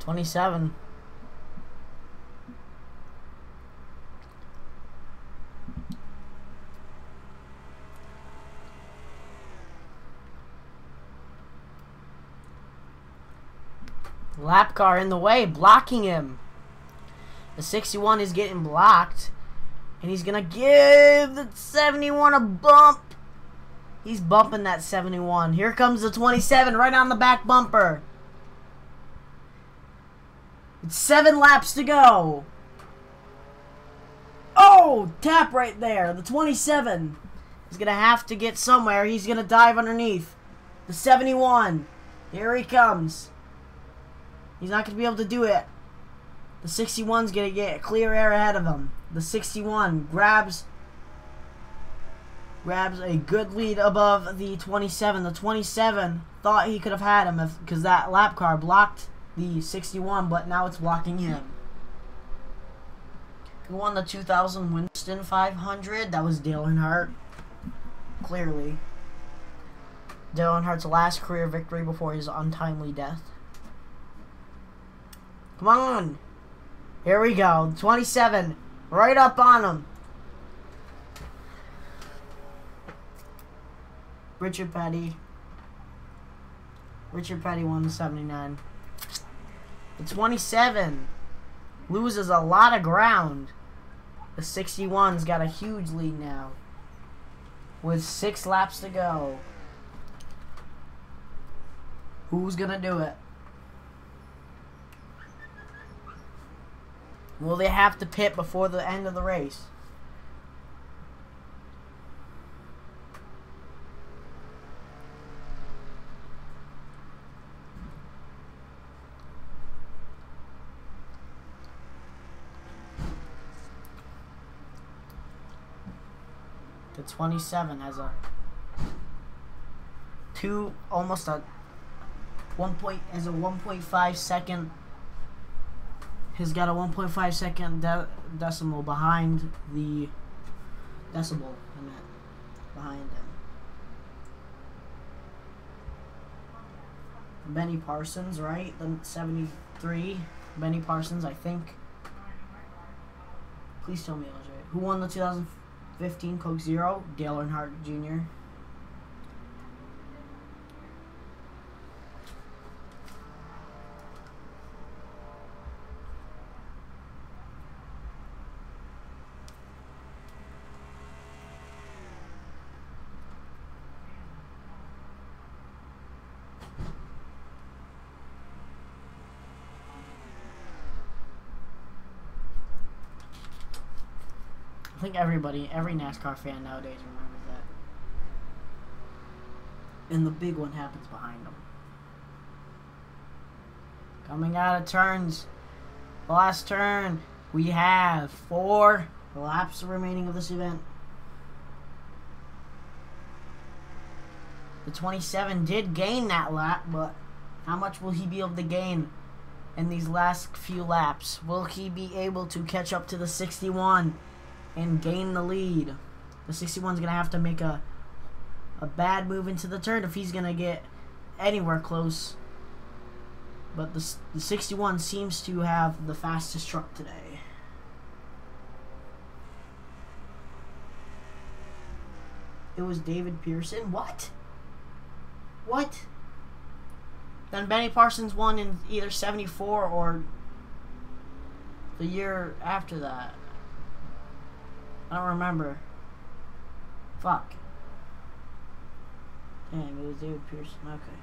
$27. Lap car in the way, blocking him. The 61 is getting blocked. And he's going to give the 71 a bump. He's bumping that 71. Here comes the 27 right on the back bumper. It's 7 laps to go. Oh, tap right there. The 27 is going to have to get somewhere. He's going to dive underneath. The 71. Here he comes. He's not going to be able to do it. The 61's going to get clear air ahead of him. The 61 grabs a good lead above the 27. The 27 thought he could have had him because that lap car blocked the 61, but now it's blocking him. Who won the 2000 Winston 500? That was Dale Earnhardt. Clearly. Dale Earnhardt's last career victory before his untimely death. Come on. Here we go. 27. Right up on him. Richard Petty. Richard Petty won the 79. The 27 loses a lot of ground. The 61's got a huge lead now. With 6 laps to go. Who's gonna do it? Will they have to pit before the end of the race? The 27 has a almost a 1.5 second. He's got a 1.5 second decimal behind the decibel. I meant behind him. Benny Parsons, right? The 73. Benny Parsons, I think. Please tell me I was right. Who won the 2015 Coke Zero? Dale Earnhardt Jr. I think every NASCAR fan nowadays remembers And the big one happens behind him. Coming out of turns. The last turn. We have 4 laps remaining of this event. The 27 did gain that lap, but how much will he be able to gain in these last few laps? Will he be able to catch up to the 61 and gain the lead? The 61 is going to have to make a bad move into the turn if he's going to get anywhere close. But the 61 seems to have the fastest truck today. It was David Pearson? What? What? Then Benny Parsons won in either 74 or the year after that. I don't remember. Fuck. Damn, it was David Pearson. Okay.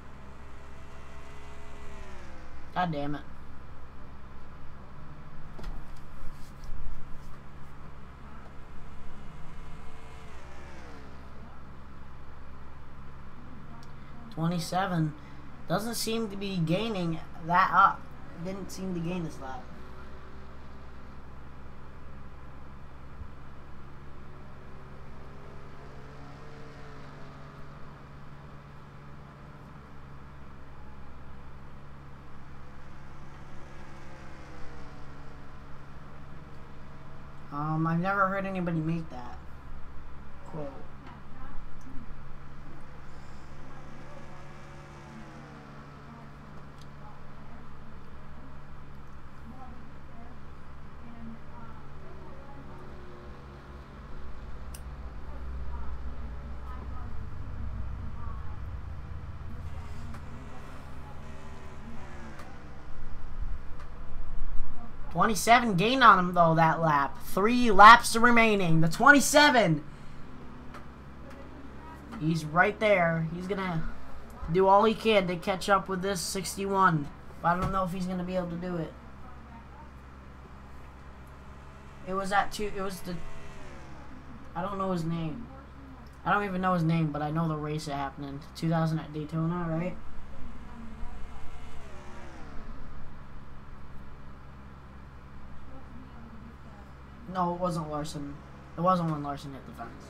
God damn it. '27 doesn't seem to be gaining that up. Didn't seem to gain this lap. I've never heard anybody make that quote. '27 gained on him though that lap. 3 laps remaining. The 27. He's right there. He's gonna do all he can to catch up with this 61. But I don't know if he's gonna be able to do it. It was at 2. It was the. I don't know his name. I don't even know his name, but I know the race that happened in 2000 at Daytona, right? No, it wasn't Larson. It wasn't when Larson hit the fence.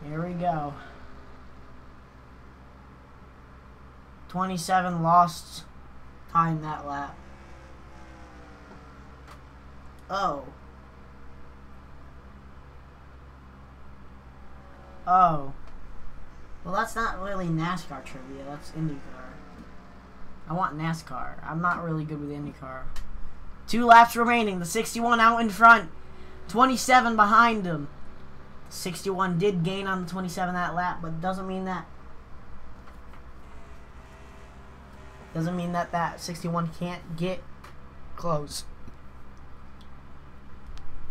Here we go. 27 lost time that lap. Oh. Oh. Well, that's not really NASCAR trivia. That's IndyCar. I want NASCAR. I'm not really good with IndyCar. 2 laps remaining. The 61 out in front. 27 behind him. 61 did gain on the 27 that lap, but doesn't mean that that 61 can't get close.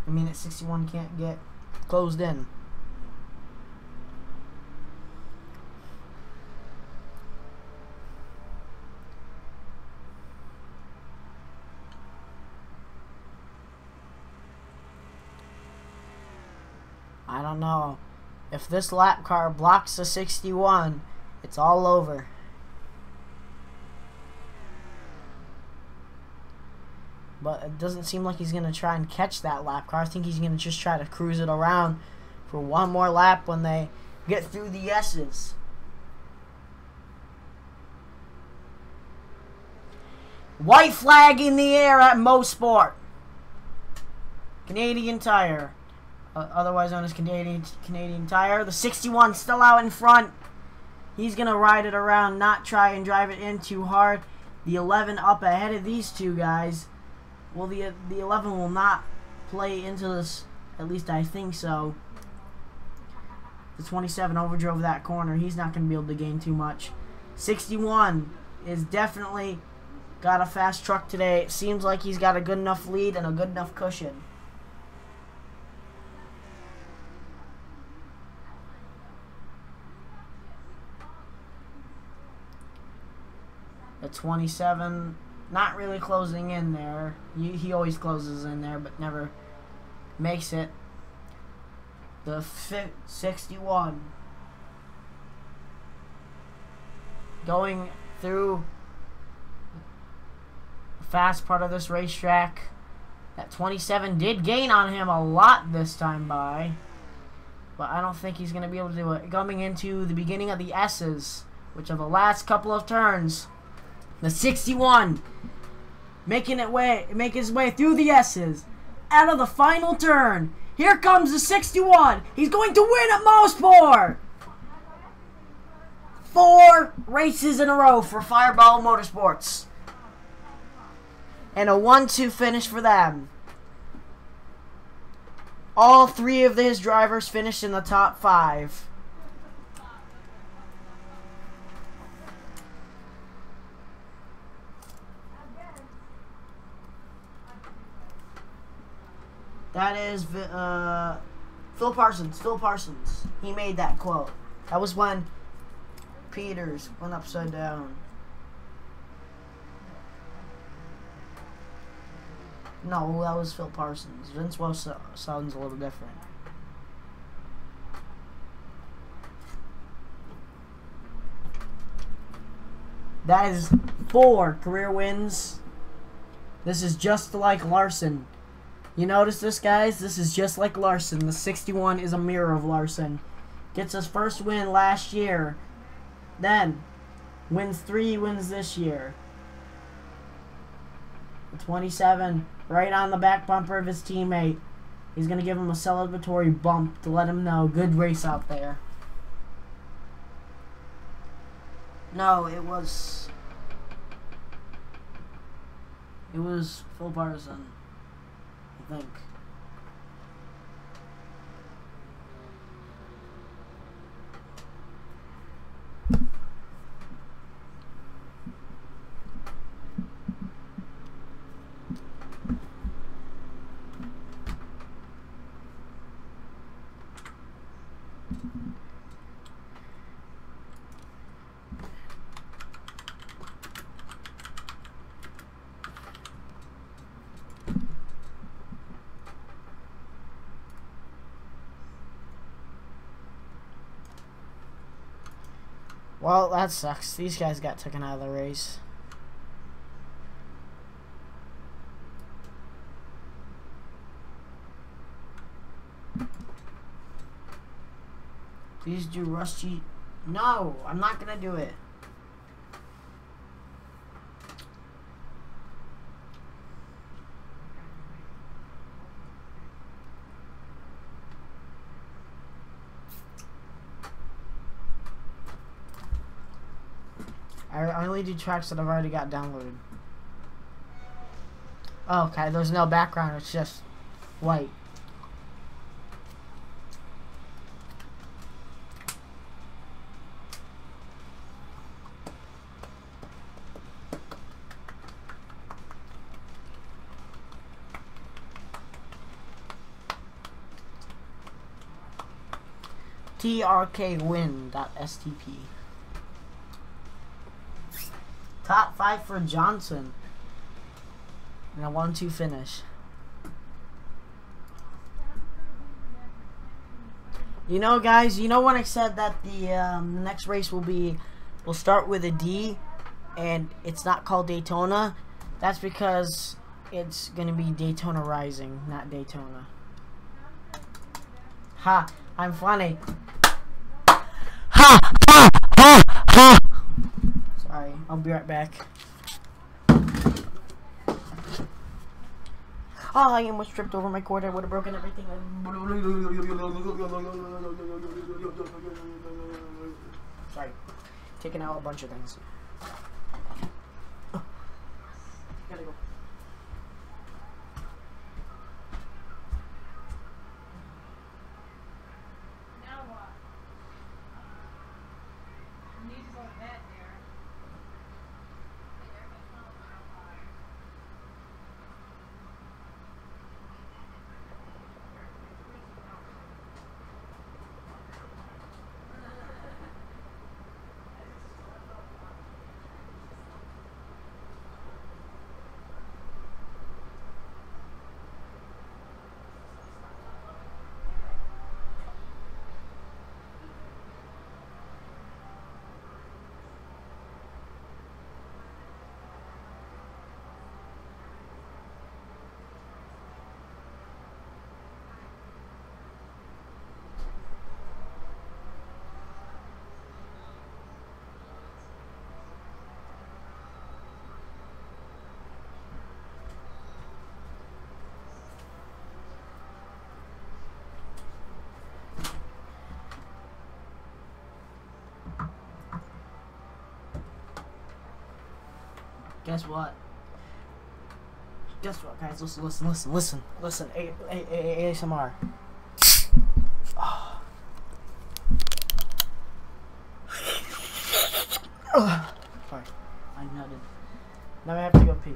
I mean that 61 can't get closed in. I don't know. If this lap car blocks the 61, it's all over. But it doesn't seem like he's going to try and catch that lap car. I think he's going to just try to cruise it around for one more lap when they get through the S's. White flag in the air at Mosport. Canadian Tire. Otherwise known as Canadian Tire. The 61 still out in front. He's going to ride it around, not try and drive it in too hard. The 11 up ahead of these two guys. Well, the 11 will not play into this. At least I think so. The 27 overdrove that corner. He's not going to be able to gain too much. 61 is definitely got a fast truck today. It seems like he's got a good enough lead and a good enough cushion. The 27, not really closing in there. He always closes in there, but never makes it the 61. Going through the fast part of this racetrack. That 27 did gain on him a lot this time by. But I don't think he's going to be able to do it. Coming into the beginning of the S's, which are the last couple of turns. The 61 making his way through the S's. Out of the final turn. Here comes the 61. He's going to win at Mosport. 4 races in a row for Fireball Motorsports. And a 1-2 finish for them. All 3 of his drivers finished in the top 5. That is Phil Parsons. Phil Parsons. He made that quote. That was when Peters went upside down. No, that was Phil Parsons. Vince Wells sounds a little different. That is 4 career wins. This is just like Larson. You notice this, guys? This is just like Larson. The 61 is a mirror of Larson. Gets his first win last year. Then, wins 3 wins this year. The 27, right on the back bumper of his teammate. He's going to give him a celebratory bump to let him know. Good race out there. No, it was Phil Parsons, I think. Well, that sucks. These guys got taken out of the race. Please do Rusty. No, I'm not gonna do it. I only do tracks that I've already got downloaded. Oh, okay, there's no background, it's just white. trkwin.stp. Top 5 for Johnson. And a 1-2 finish. You know, guys, you know when I said that the next race will start with a D and it's not called Daytona? That's because it's going to be Daytona Rising, not Daytona. Ha! I'm funny. Ha! Ha! Ha! Ha! Sorry, I'll be right back. Oh, I almost tripped over my cord. I would have broken everything. Sorry. Taking out a bunch of things. Oh. Gotta go. Guess what? Guess what, guys? Listen. ASMR. Oh. Sorry, I nutted. Now I have to go pee.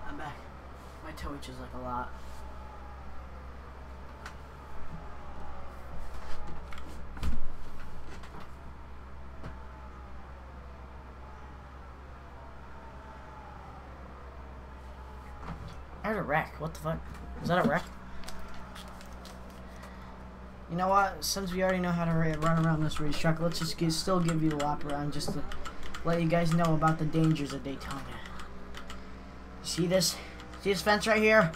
I'm back. My toe itches like a lot. I heard a wreck. What the fuck? Was that a wreck? You know what? Since we already know how to run around this racetrack, let's just still give you the lap around just to let you guys know about the dangers of Daytona. See this? See this fence right here?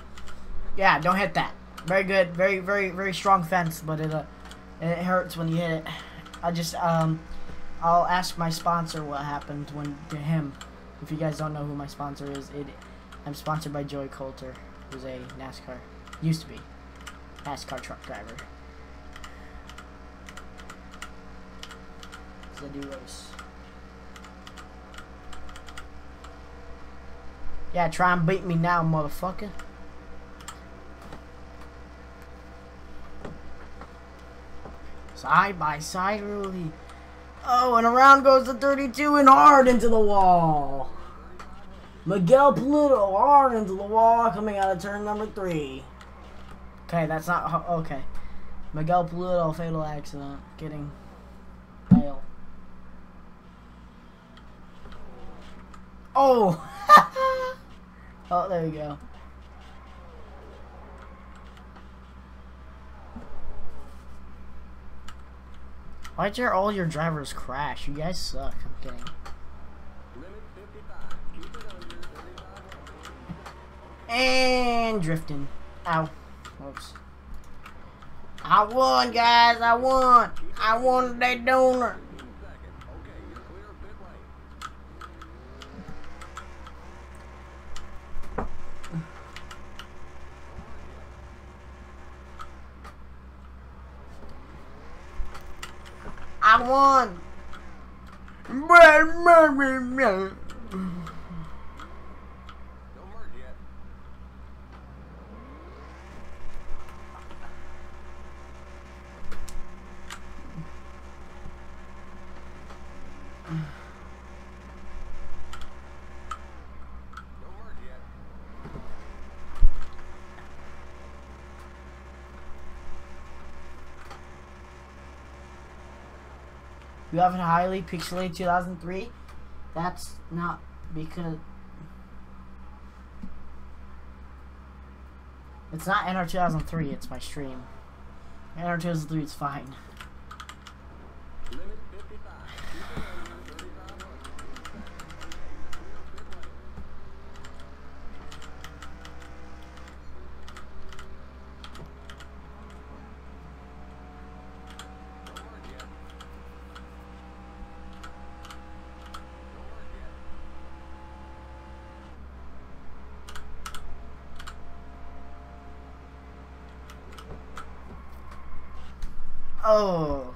Yeah, don't hit that. Very good. Very strong fence, but it hurts when you hit it. I'll ask my sponsor what happened to him. If you guys don't know who my sponsor is, I'm sponsored by Joey Coulter, who's a used to be NASCAR truck driver. So I do race. Yeah, try and beat me now, motherfucker. Side by side, really. Oh, and around goes the 32 and hard into the wall. Miguel Pluto hard into the wall, coming out of turn number 3. Okay, that's not okay. Miguel Pluto fatal accident, getting fail. Oh. Oh, there you go. Why'd all your drivers crash? You guys suck. I'm kidding. And drifting. Ow. Whoops. I won, guys. I won. I won Daytona. I won. You have a highly pixelated 2003? That's not because... It's not NR 2003, it's my stream. NR 2003 is fine. Oh.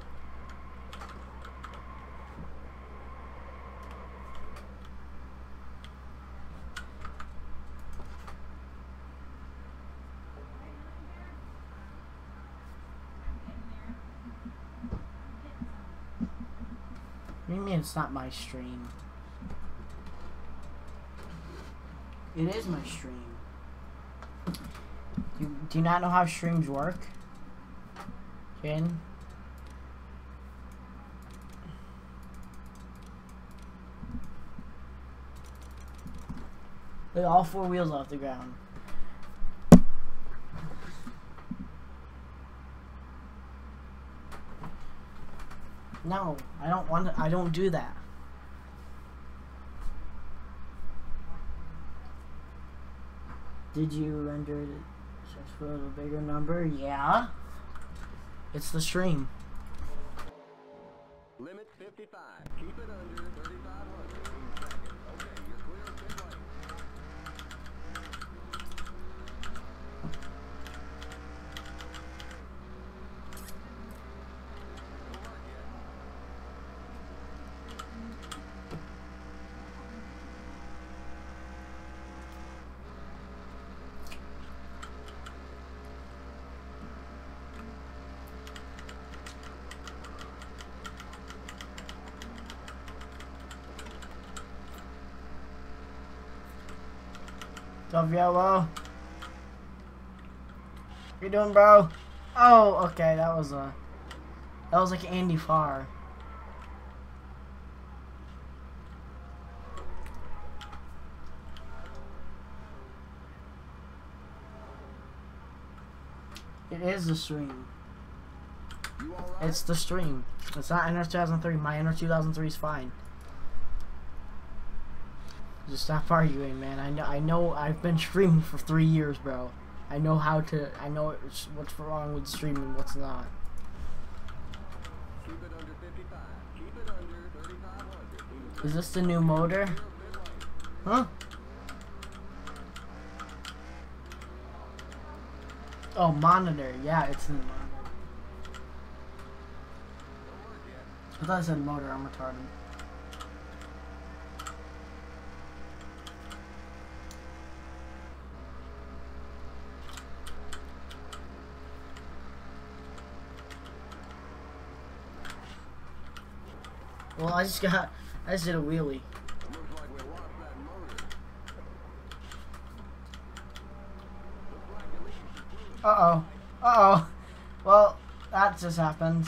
What do you mean it's not my stream? It is my stream. Do you not know how streams work? Ken? Look, all 4 wheels off the ground. No, I don't want to, I don't do that. Did you render it for a bigger number? Yeah. It's the stream. Limit 55. Keep it under 3,500 seconds. Okay, you're clear of pit lane. Tough yellow. What you doing, bro? Oh, okay, that was like Andy Farr. It is the stream. You all right? It's the stream. It's not NFTS 2003. My NFTS 2003 is fine. Just stop arguing, man. I know. I've been streaming for 3 years, bro. I know what's wrong with streaming and what's not. Keep it under 55. Keep it under 3,500. Is this the new motor? Huh? Oh, monitor. Yeah, it's the new monitor. I thought I said motor. I'm retarded. Well, I just did a wheelie. Looks like we lost that motor. Looks like at least you're clear. Uh-oh. Uh-oh. Well, that just happened.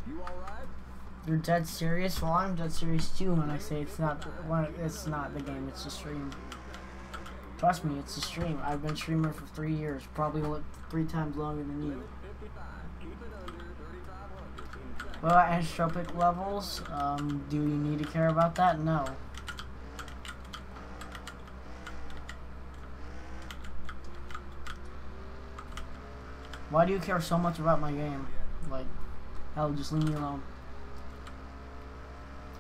You all right? You're dead serious? Well, I'm dead serious too when I say it's not the game, it's the stream. Trust me, it's the stream. I've been streamer for 3 years, probably 3 times longer than you. 55. Keep it under 3,500. Well, anisotropic levels, do you need to care about that? No. Why do you care so much about my game? Like, hell, just leave me alone.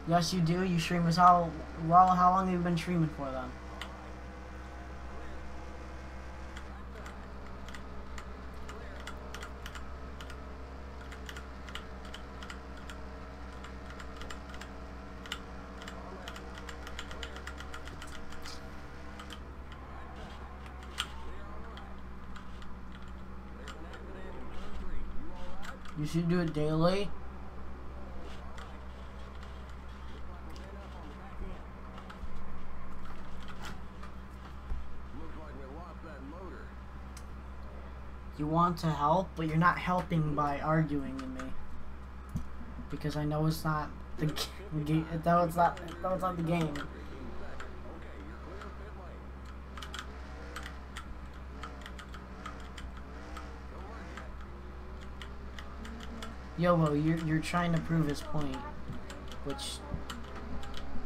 Yes, you do. You stream as how long have you been streaming for then? You should do it daily. Looks like we lost that motor. You want to help, but you're not helping by arguing with me. Because I know it's not the game. That was not the game. Yo, you're trying to prove his point, which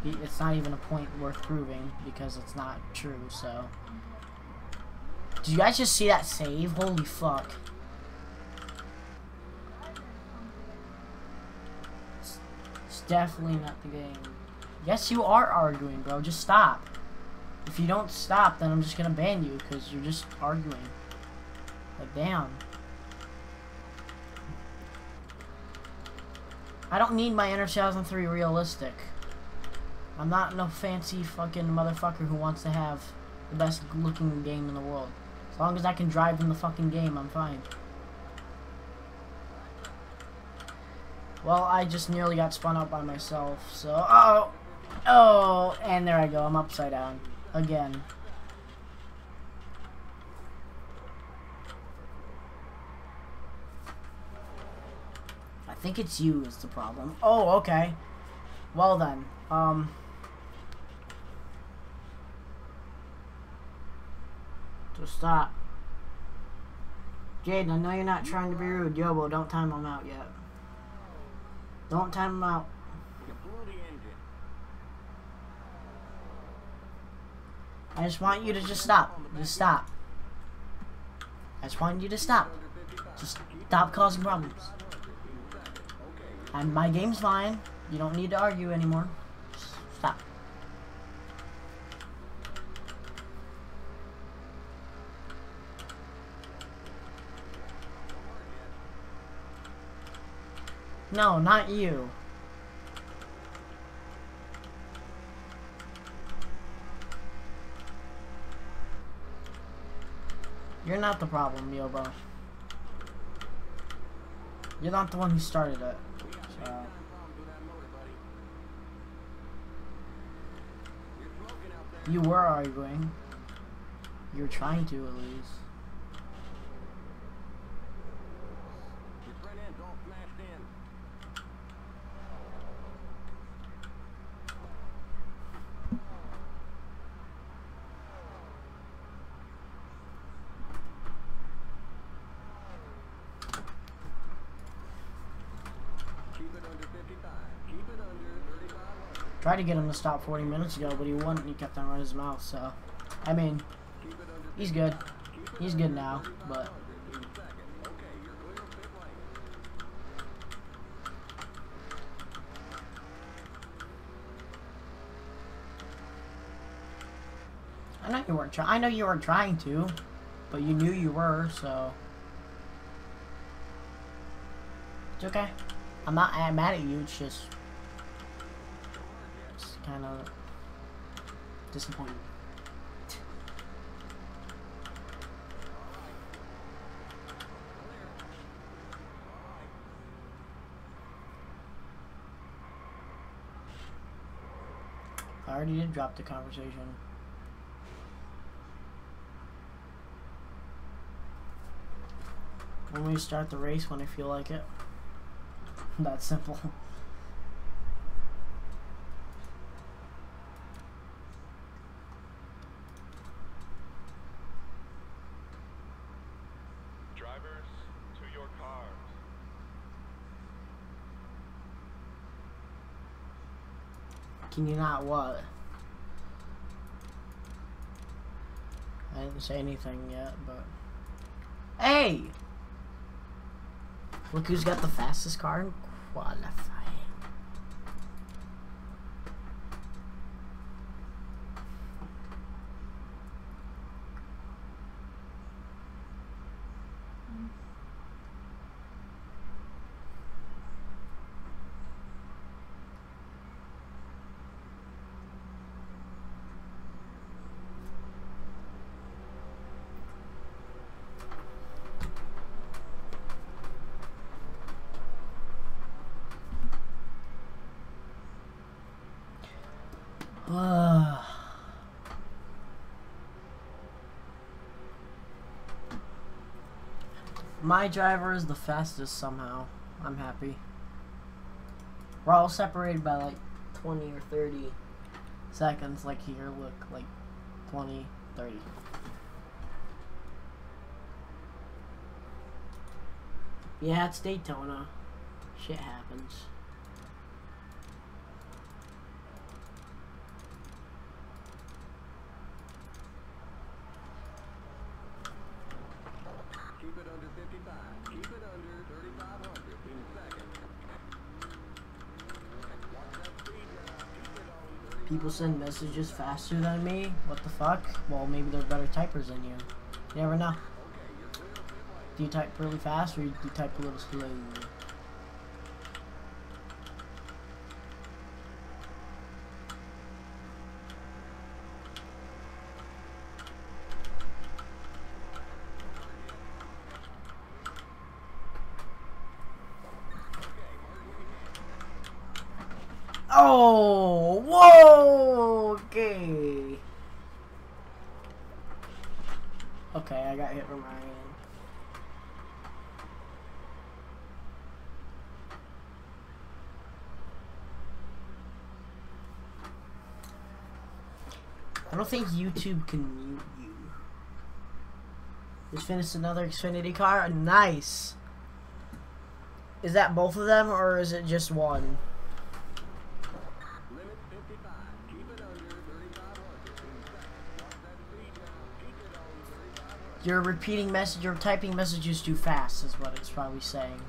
it's not even a point worth proving because it's not true. So, did you guys just see that save? Holy fuck! definitely not the game. Yes, you are arguing, bro. Just stop. If you don't stop, then I'm just gonna ban you because you're just arguing. Like, damn. I don't need my Inner 2003 realistic. I'm not no fancy fucking motherfucker who wants to have the best looking game in the world. As long as I can drive in the fucking game, I'm fine. Well, I just nearly got spun out by myself, so... Oh, and there I go. I'm upside down. Again. I think it's you is the problem. Oh, okay. Well then, so stop. Jaden, I know you're not trying to be rude. Yobo, don't time him out yet. Don't time him out. You blew the engine. I just want you to just stop. Just stop. I just want you to stop. Just stop causing problems. And my game's fine. You don't need to argue anymore. Just stop. No, not you. You're not the problem, Yobo. You're not the one who started it. So. You were arguing. You were trying to, at least. Your front end's all smashed in. Keep it under 55. Keep it under 3,500. Tried to get him to stop 40 minutes ago, but he wouldn't. He kept on running his mouth, so. I mean, Keep it under he's good. He's good now, but. in second. Okay, you're clear of pit lane. I know you weren't trying. I know you weren't trying to, but you knew you were, so. It's okay. I'm not mad at you. It's just kind of disappointing. I already did drop the conversation. When we start the race when I feel like it. That's simple. Drivers, to your cars. Can you not what? I didn't say anything yet, but... Hey! Look who's got the fastest car in qualifying. My driver is the fastest somehow. I'm happy. We're all separated by like 20 or 30 seconds. Like here, look, like 20, 30. Yeah, it's Daytona. Shit happens. Keep it under 55. Keep it under 3,500 in second. Watch People send messages faster than me. What the fuck? Well, maybe they're better typers than you. You never know. Do you type really fast or do you type a little slow? Oh, whoa, okay. Okay, I got hit from Ryan. I don't think YouTube can mute you. Just finished another Xfinity car. Nice. Is that both of them or is it just one? Limit 55. Keep it under 3,500. You're repeating message, you're typing messages too fast is what it's probably saying.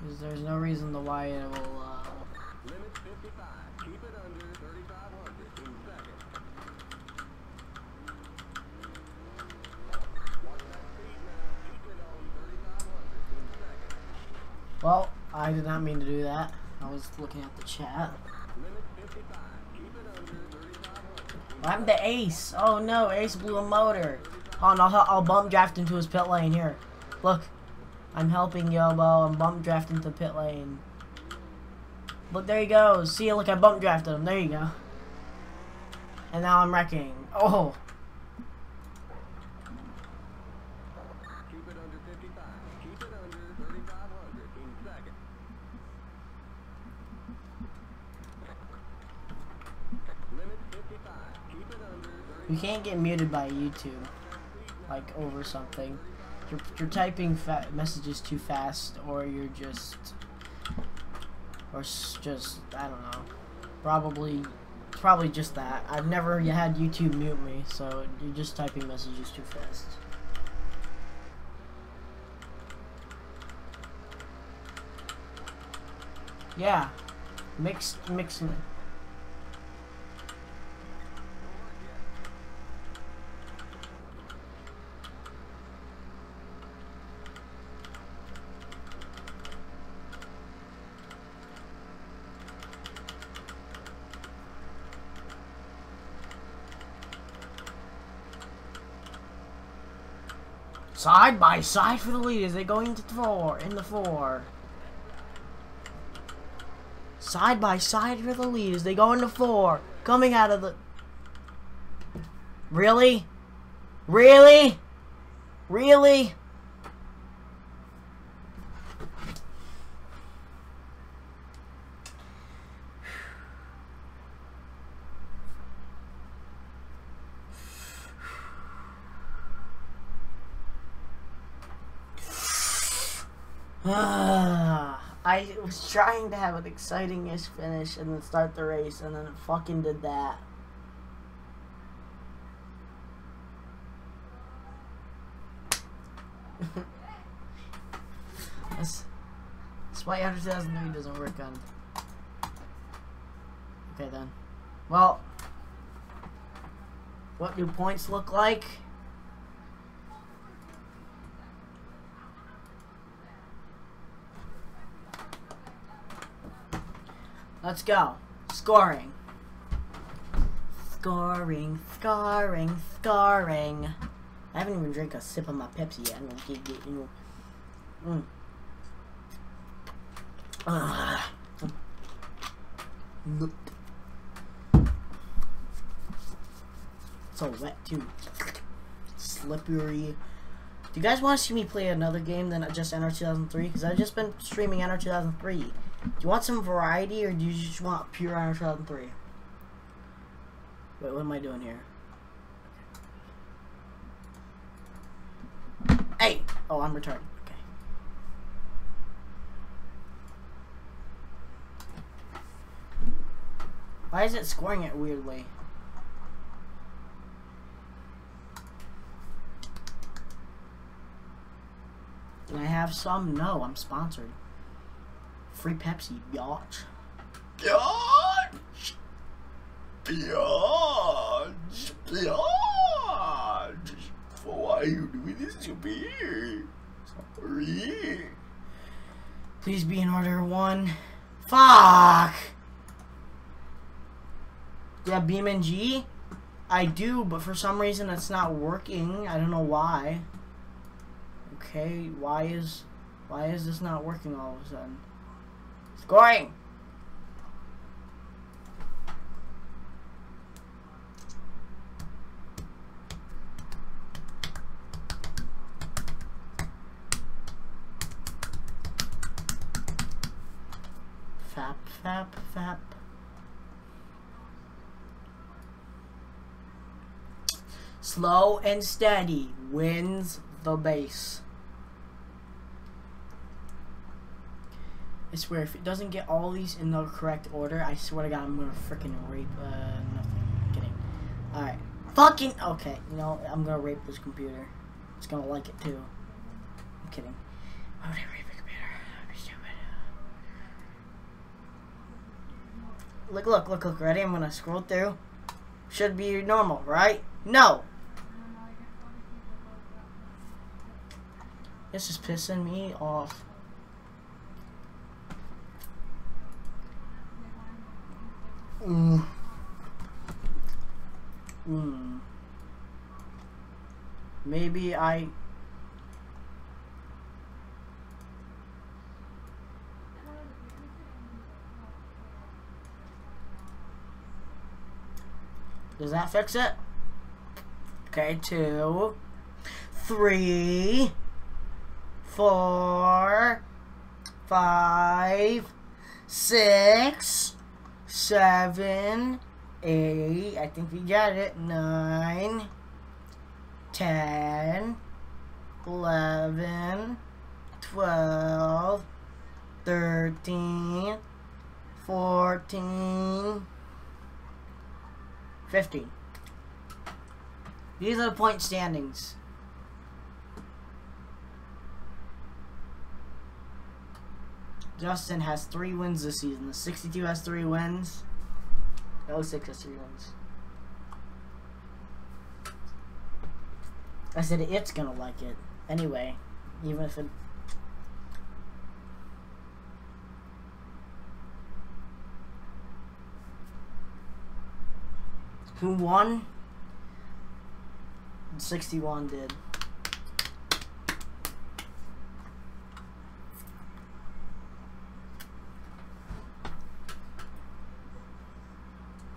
Because there's no reason to why it will, Limit 55. Keep it under 3,500 in seconds. Watch that speed now. Keep it on 3,500 in seconds. well, I did not mean to do that. I was looking at the chat. Limit 55. Keep it under 3,500. I'm the ace. Oh no, Ace blew a motor. Hold on, I'll bump draft into his pit lane here. Look, I'm helping Yobo. I'm bump drafting into pit lane. Look, there he goes. See, look, I bump drafted him. There you go. And now I'm wrecking. Oh. Keep it under 55. Keep it under 3,500 in seconds. Limit 55. Keep it under 30. You can't get muted by YouTube, like over something. You're typing messages too fast, or you're just, I don't know. Probably just that. I've never had YouTube mute me, so you're just typing messages too fast. Yeah, mix. Side by side for the lead as they go into in the four. Side by side for the lead as they go into four. Coming out of the... Really? Really? Really? I was trying to have an exciting-ish finish and then start the race, and then it fucking did that. That's why under 2003 doesn't work on. Okay then. Well, what do points look like? Let's go. Scoring. Scoring. I haven't even drank a sip of my Pepsi yet. I'm gonna get you know. So wet too. Slippery. Do you guys want to see me play another game than just NR 2003? Because I've just been streaming NR 2003. Do you want some variety, or do you just want pure NR 2003? Wait, what am I doing here? Hey! Oh, I'm retarded. Okay. Why is it scoring it weirdly? Can I have have some? No, I'm sponsored. Free Pepsi, biatch. Biatch! Biatch! Biatch! Why are you doing this to me? Sorry. Please be in order 1. Fuck! Do you have BeamNG? I do, but for some reason it's not working. I don't know why. Okay, why is this not working all of a sudden? Scoring! Fap, fap, fap. Slow and steady wins the base. I swear, if it doesn't get all these in the correct order, I swear to God, I'm gonna freaking rape. Nothing. I'm kidding. Alright. Fucking. Okay, you know, I'm gonna rape this computer. It's gonna like it too. I'm kidding. Why would I rape a computer? That'd be stupid. Look. Ready? I'm gonna scroll through. Should be normal, right? No! This is pissing me off. Maybe I... Does that fix it? Okay, 2, 3, 4, 5, 6, 7, 8, I think we got it, 9, 10, 11, 12, 13, 14, 15. These are the point standings. Justin has 3 wins this season. The 62 has 3 wins. The 06 has 3 wins. I said it's gonna like it. Anyway, even if it... Who won? 61 did.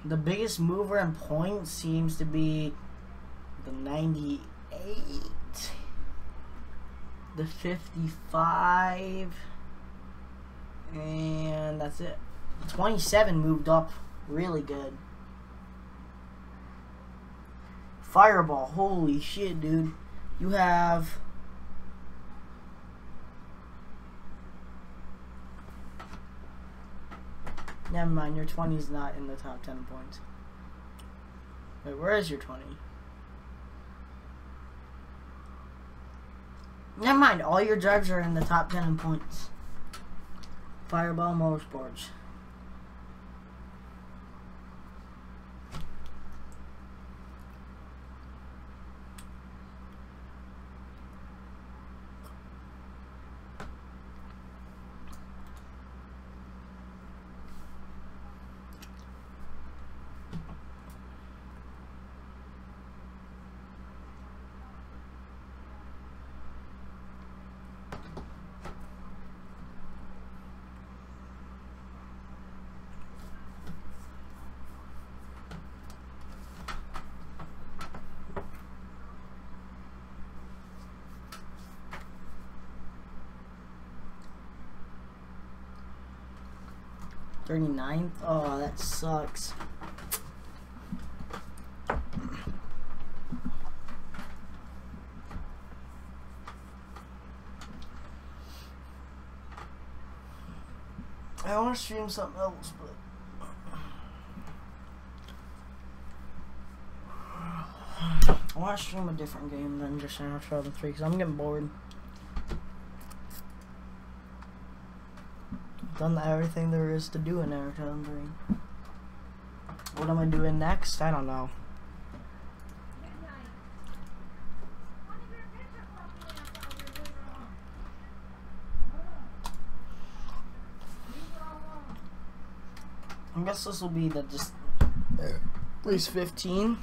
The biggest mover in points seems to be the 98, the 55, and that's it. 27 moved up really good. Fireball, holy shit, dude. You have... Never mind, your 20 is not in the top 10 points. Wait, where is your 20? Never mind, all your drives are in the top 10 in points. Fireball Motorsports. .39th? Oh, that sucks. I want to stream something else, but I want to stream a different game than just NFL 3 because I'm getting bored. done everything there is to do in Airtown 3. What am I doing next? I don't know. I guess this will be the just race 15.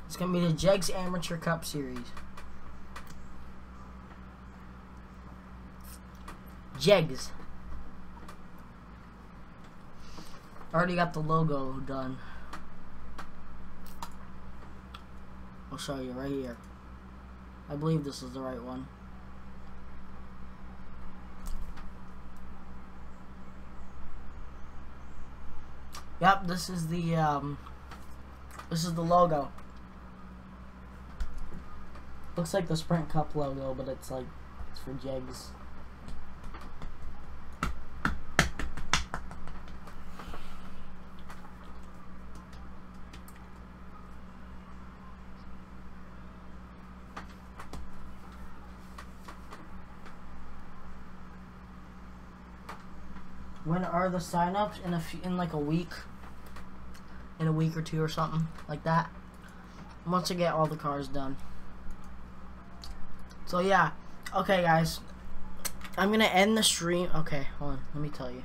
It's gonna be the Jegs Amateur Cup Series. Jegs. Already got the logo done. I'll show you right here. I believe this is the right one. Yep, this is the logo. Looks like the Sprint Cup logo, but it's like, it's for Jegs. When are the sign-ups? In like a week. In a week or two or something like that. Once I get all the cars done. So yeah. Okay guys. I'm gonna end the stream. Okay, hold on. Let me tell you.